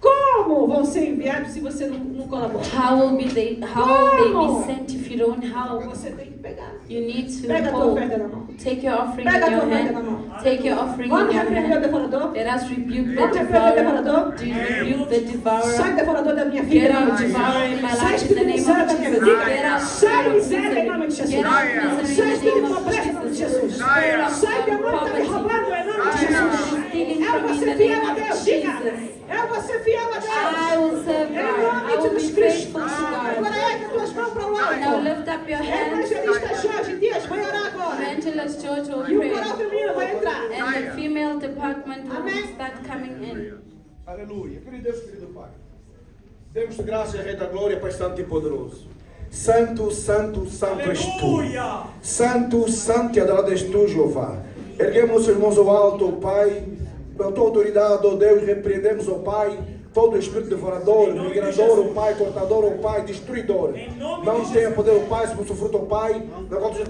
C: Como vão ser enviados se você não colabora?
A: How will they
C: Como?
A: be sent if you don't help?
C: Você tem que pegar.
A: You need to
C: Pega a tua
A: hold.
C: oferta na mão.
A: Take your offering
C: Pega a
A: in
C: tua
A: your
C: oferta na
A: hand.
C: mão.
A: Take your offering
C: Vamos
A: in your
C: repreender o
A: hand.
C: devorador?
A: Let us rebuke the
C: Vamos repreender o
A: devourer.
C: devorador?
A: Do you rebuke the
C: Sai
A: devourer?
C: devorador da minha vida.
A: Get
C: em nome
A: out
C: de Jesus.
A: devourer in my
C: Sai
A: life in the
C: espírito
A: name
C: miséria
A: of
C: da minha
A: Jesus.
C: vida.
A: Get out
C: Sai
A: spirit of
C: miséria em nome de
A: misery.
C: Jesus.
A: Get out misery
C: Sai
A: in the
C: espírito
A: name of
C: pobreza em nome de
A: Jesus.
C: Jesus.
A: Spirit of
C: Sai demônio que está me
A: poverty.
C: roubando em nome de
A: Spirit
C: Jesus.
A: that is stealing
C: Eu
A: from
C: vou
A: me in
C: ser
A: the
C: fiel
A: name
C: a
A: of
C: Deus. Diga.
A: Jesus.
C: Eu vou ser fiel a Deus.
A: I will serve
C: Em
A: God. I
C: nome
A: will
C: de
A: be
C: Jesus Cristo.
A: faithful to God.
C: Agora ergue as tuas mãos para o
A: Now
C: alto.
A: lift up your hands.
C: Evangelista Jorge Dias vai orar agora.
A: Evangelist George will
C: E o
A: pray.
C: coral feminino vai entrar.
A: And the female department will
C: Amém.
A: start coming in.
D: Aleluia. Querido Deus, querido Pai. Demos-te graças, Rei da Glória, Pai Santo e Poderoso. Santo, santo, santo és tu. Santo, santo e adorado és tu, Jeová. Erguemos nossos irmãos ao alto, ó Pai. Com a tua autoridade, ó Deus, repreendemos, ó Pai, todo espírito devorador, migrador, ó Pai, cortador, ó Pai, destruidor. Não tenha poder, ó Pai, sobre o fruto, ó Pai, na qual tu já